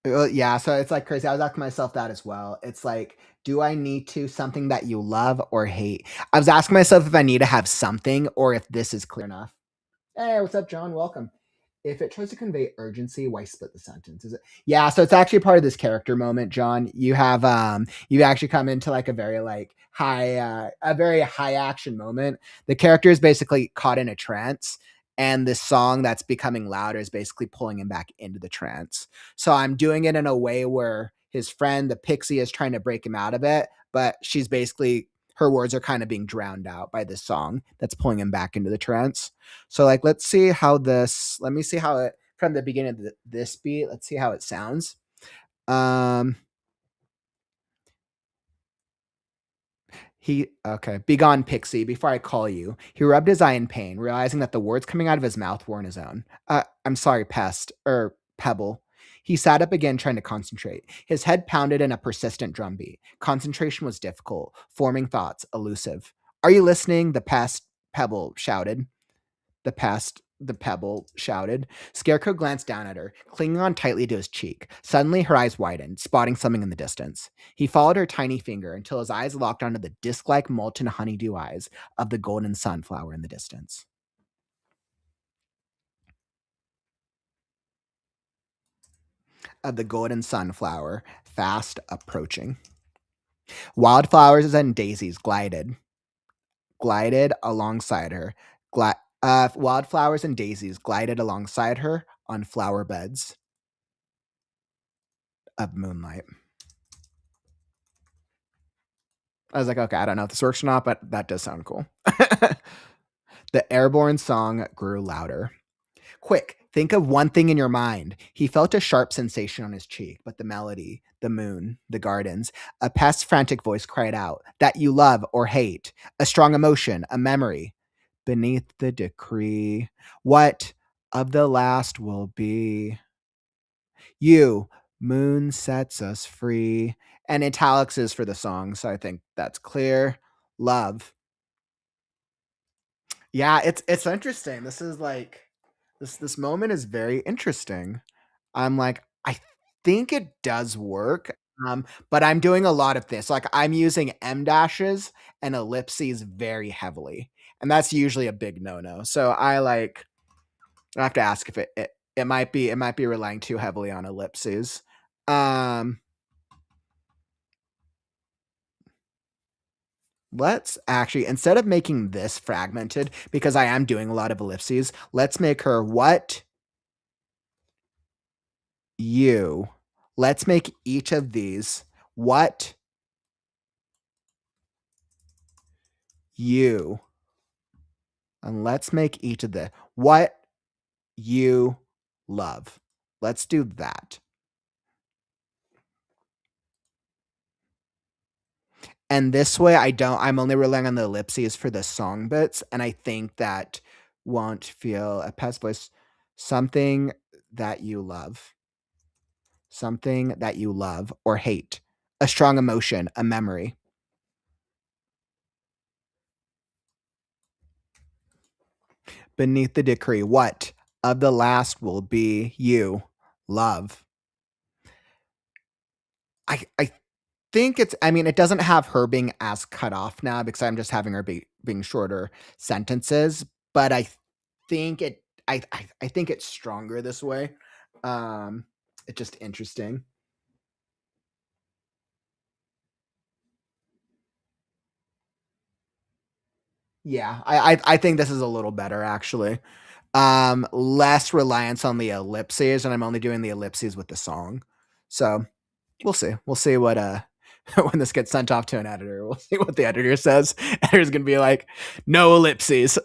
yeah, so it's like crazy. I was asking myself that as well. It's like, do I need to something that you love or hate? I was asking myself if I need to have something or if this is clear enough. Hey, what's up, John? Welcome. If it tries to convey urgency, why split the sentence? Is it? Yeah, so it's actually part of this character moment, John. You actually come into like a very like a very high action moment. The character is basically caught in a trance, and this song that's becoming louder is basically pulling him back into the trance. So I'm doing it in a way where his friend, the pixie, is trying to break him out of it, but she's basically her words are kind of being drowned out by this song that's pulling him back into the trance. So like, let me see how it, from the beginning of this beat, let's see how it sounds. Um, okay. Begone, Pixie, before I call you. He rubbed his eye in pain, realizing that the words coming out of his mouth weren't his own. I'm sorry, Pest, Pebble. He sat up again, trying to concentrate. His head pounded in a persistent drumbeat. Concentration was difficult, forming thoughts, elusive. Are you listening? The pebble shouted. Scarecrow glanced down at her, clinging on tightly to his cheek. Suddenly, her eyes widened, spotting something in the distance. He followed her tiny finger until his eyes locked onto the disc-like molten honeydew eyes of the golden sunflower in the distance. Of the golden sunflower, fast approaching. Wildflowers and daisies glided alongside her. Wildflowers and daisies glided alongside her on flower beds of moonlight. I was like, okay, I don't know if this works or not, but that does sound cool. The airborne song grew louder. Quick, think of one thing in your mind. He felt a sharp sensation on his cheek, but the melody, the moon, the gardens, a past frantic voice cried out that you love or hate, a strong emotion, a memory. Beneath the decree, what of the last will be? You, moon sets us free. And italics is for the song, so I think that's clear. Love. Yeah, it's interesting. This is like this moment is very interesting. I'm like, I think it does work. But I'm doing a lot of this. Like I'm using M dashes and ellipses very heavily. And that's usually a big no-no. So I have to ask if it might be relying too heavily on ellipses. Um Let's actually, instead of making this fragmented, because I am doing a lot of ellipses, let's make her what you. Let's make each of these what you. And let's make each of the what you love. Let's do that. And this way I'm only relying on the ellipses for the song bits, and I think that won't feel a past voice. Something that you love. Something that you love or hate. A strong emotion, a memory. Beneath the decree, what of the last will be you love? I think it doesn't have her being as cut off now because I'm just having her being shorter sentences, but I think I think it's stronger this way. It's just interesting. Yeah, I think this is a little better actually. Less reliance on the ellipses, and I'm only doing the ellipses with the song. So we'll see. We'll see what when this gets sent off to an editor. We'll see what the editor says. Editor's gonna be like, no ellipses.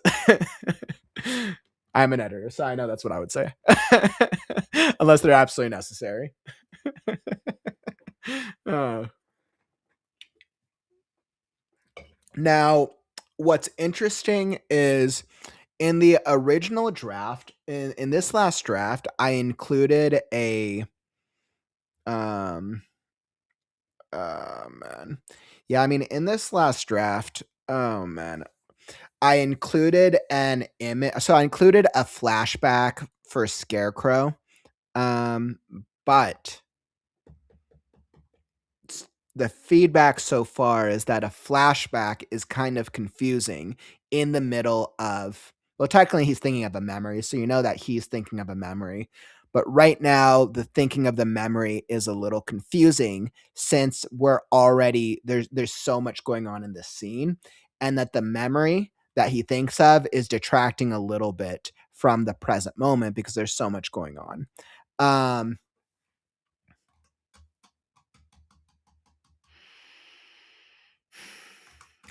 I'm an editor, so I know that's what I would say. Unless they're absolutely necessary. Now, what's interesting is in the original draft, in this last draft, I included a man. Yeah, in this last draft, oh man, I included an image. So I included a flashback for Scarecrow. But the feedback so far is that a flashback is kind of confusing in the middle of, well, technically he's thinking of a memory, so you know that he's thinking of a memory. But right now, the thinking of the memory is a little confusing since we're already there's so much going on in this scene, and that the memory that he thinks of is detracting a little bit from the present moment because there's so much going on.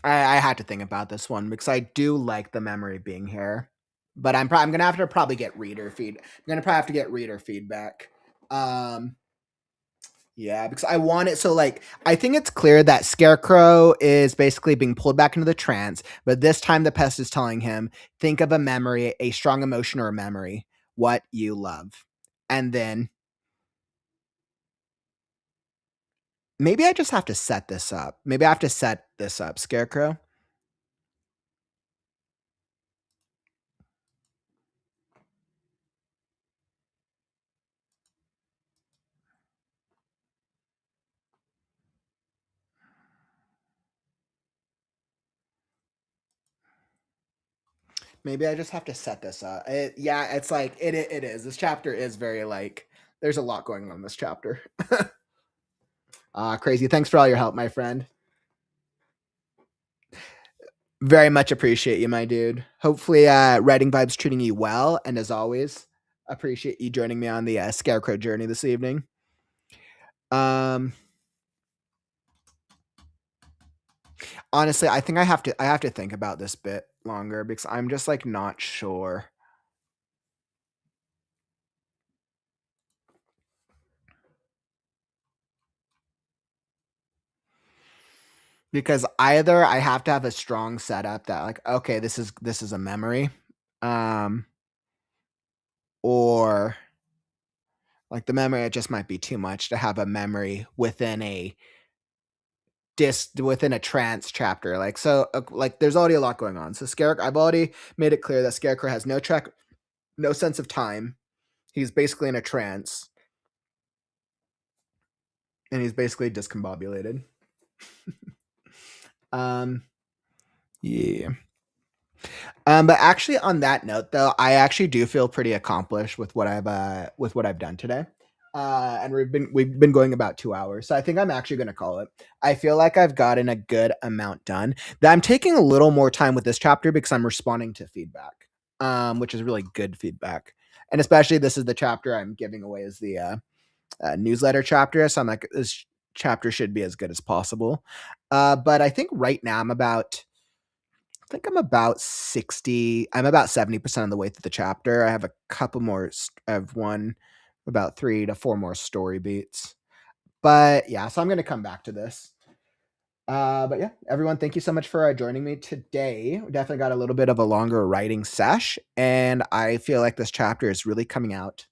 I had to think about this one because I do like the memory being here, but I'm gonna have to probably get reader feed. I'm gonna probably have to get reader feedback. Yeah, because I want it. So, like, I think it's clear that Scarecrow is basically being pulled back into the trance, but this time the pest is telling him, think of a memory, a strong emotion or a memory, what you love. And then maybe I just have to set this up. Maybe I have to set this up, Scarecrow. Maybe I just have to set this up. Yeah, it's like it is. This chapter is very like there's a lot going on in this chapter. Crazy. Thanks for all your help, my friend. Very much appreciate you, my dude. Hopefully Writing Vibes treating you well, and as always, appreciate you joining me on the Scarecrow journey this evening. Honestly, I think I have to think about this bit longer because I'm just like not sure. Because either I have to have a strong setup that like, okay, this is a memory. Or like the memory, it just might be too much to have a memory within a within a trance chapter. Like, so like there's already a lot going on. So Scarecrow, I've already made it clear that Scarecrow has no sense of time. He's basically in a trance. And he's basically discombobulated. Yeah. But actually, on that note, though, I actually do feel pretty accomplished with what I've done today. And we've been going about 2 hours, so I think I'm actually going to call it. I feel like I've gotten a good amount done. That I'm taking a little more time with this chapter because I'm responding to feedback, which is really good feedback. And especially this is the chapter I'm giving away as the newsletter chapter, so I'm like, this chapter should be as good as possible. But I think right now I'm about think I'm about 60. I'm about 70% of the way through the chapter. I have a couple more. I have about 3 to 4 more story beats. But yeah, so I'm going to come back to this. But yeah, everyone, thank you so much for joining me today. We definitely got a little bit of a longer writing sesh, and I feel like this chapter is really coming out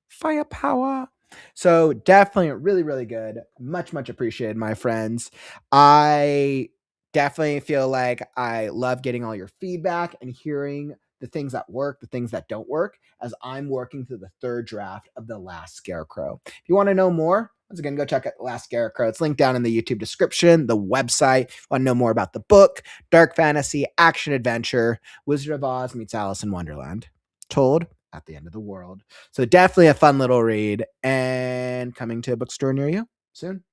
firepower. So definitely really, really good. Much, much appreciated, my friends. I definitely feel like I love getting all your feedback and hearing the things that work, the things that don't work, as I'm working through the 3rd draft of The Last Scarecrow. If you want to know more, once again, go check out Last Scarecrow. It's linked down in the YouTube description, the website. If you want to know more about the book, dark fantasy, action adventure, Wizard of Oz meets Alice in Wonderland. Told at the end of the world. So definitely a fun little read, and coming to a bookstore near you soon.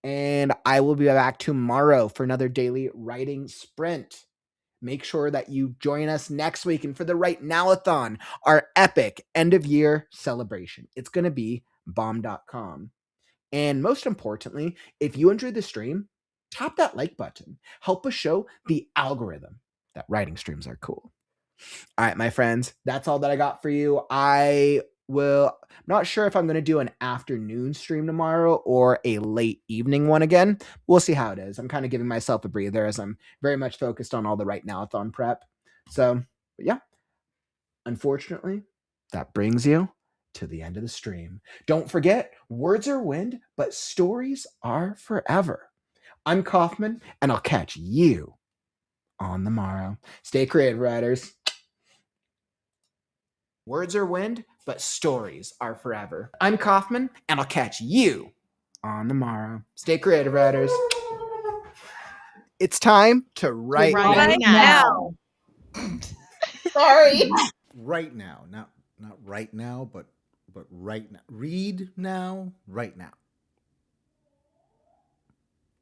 And I will be back tomorrow for another daily writing sprint. Make sure that you join us next week and for the WriteNow A Thon, our epic end of year celebration. It's going to be bomb.com. And most importantly, if you enjoyed the stream, tap that like button. Help us show the algorithm that writing streams are cool. All right, my friends, that's all that I got for you. I'm not sure if I'm going to do an afternoon stream tomorrow or a late evening one again. We'll see how it is. I'm kind of giving myself a breather as I'm very much focused on all the WriteNow A Thon prep. So, but yeah, unfortunately, that brings you to the end of the stream. Don't forget, words are wind, but stories are forever. I'm Kaufman, and I'll catch you on the morrow. Stay creative, writers. Words are wind, but stories are forever. I'm Kaufman, and I'll catch you on the morrow. Stay creative, writers. It's time to write Right now. Sorry. Right now, not right now, but right now. Read now, right now.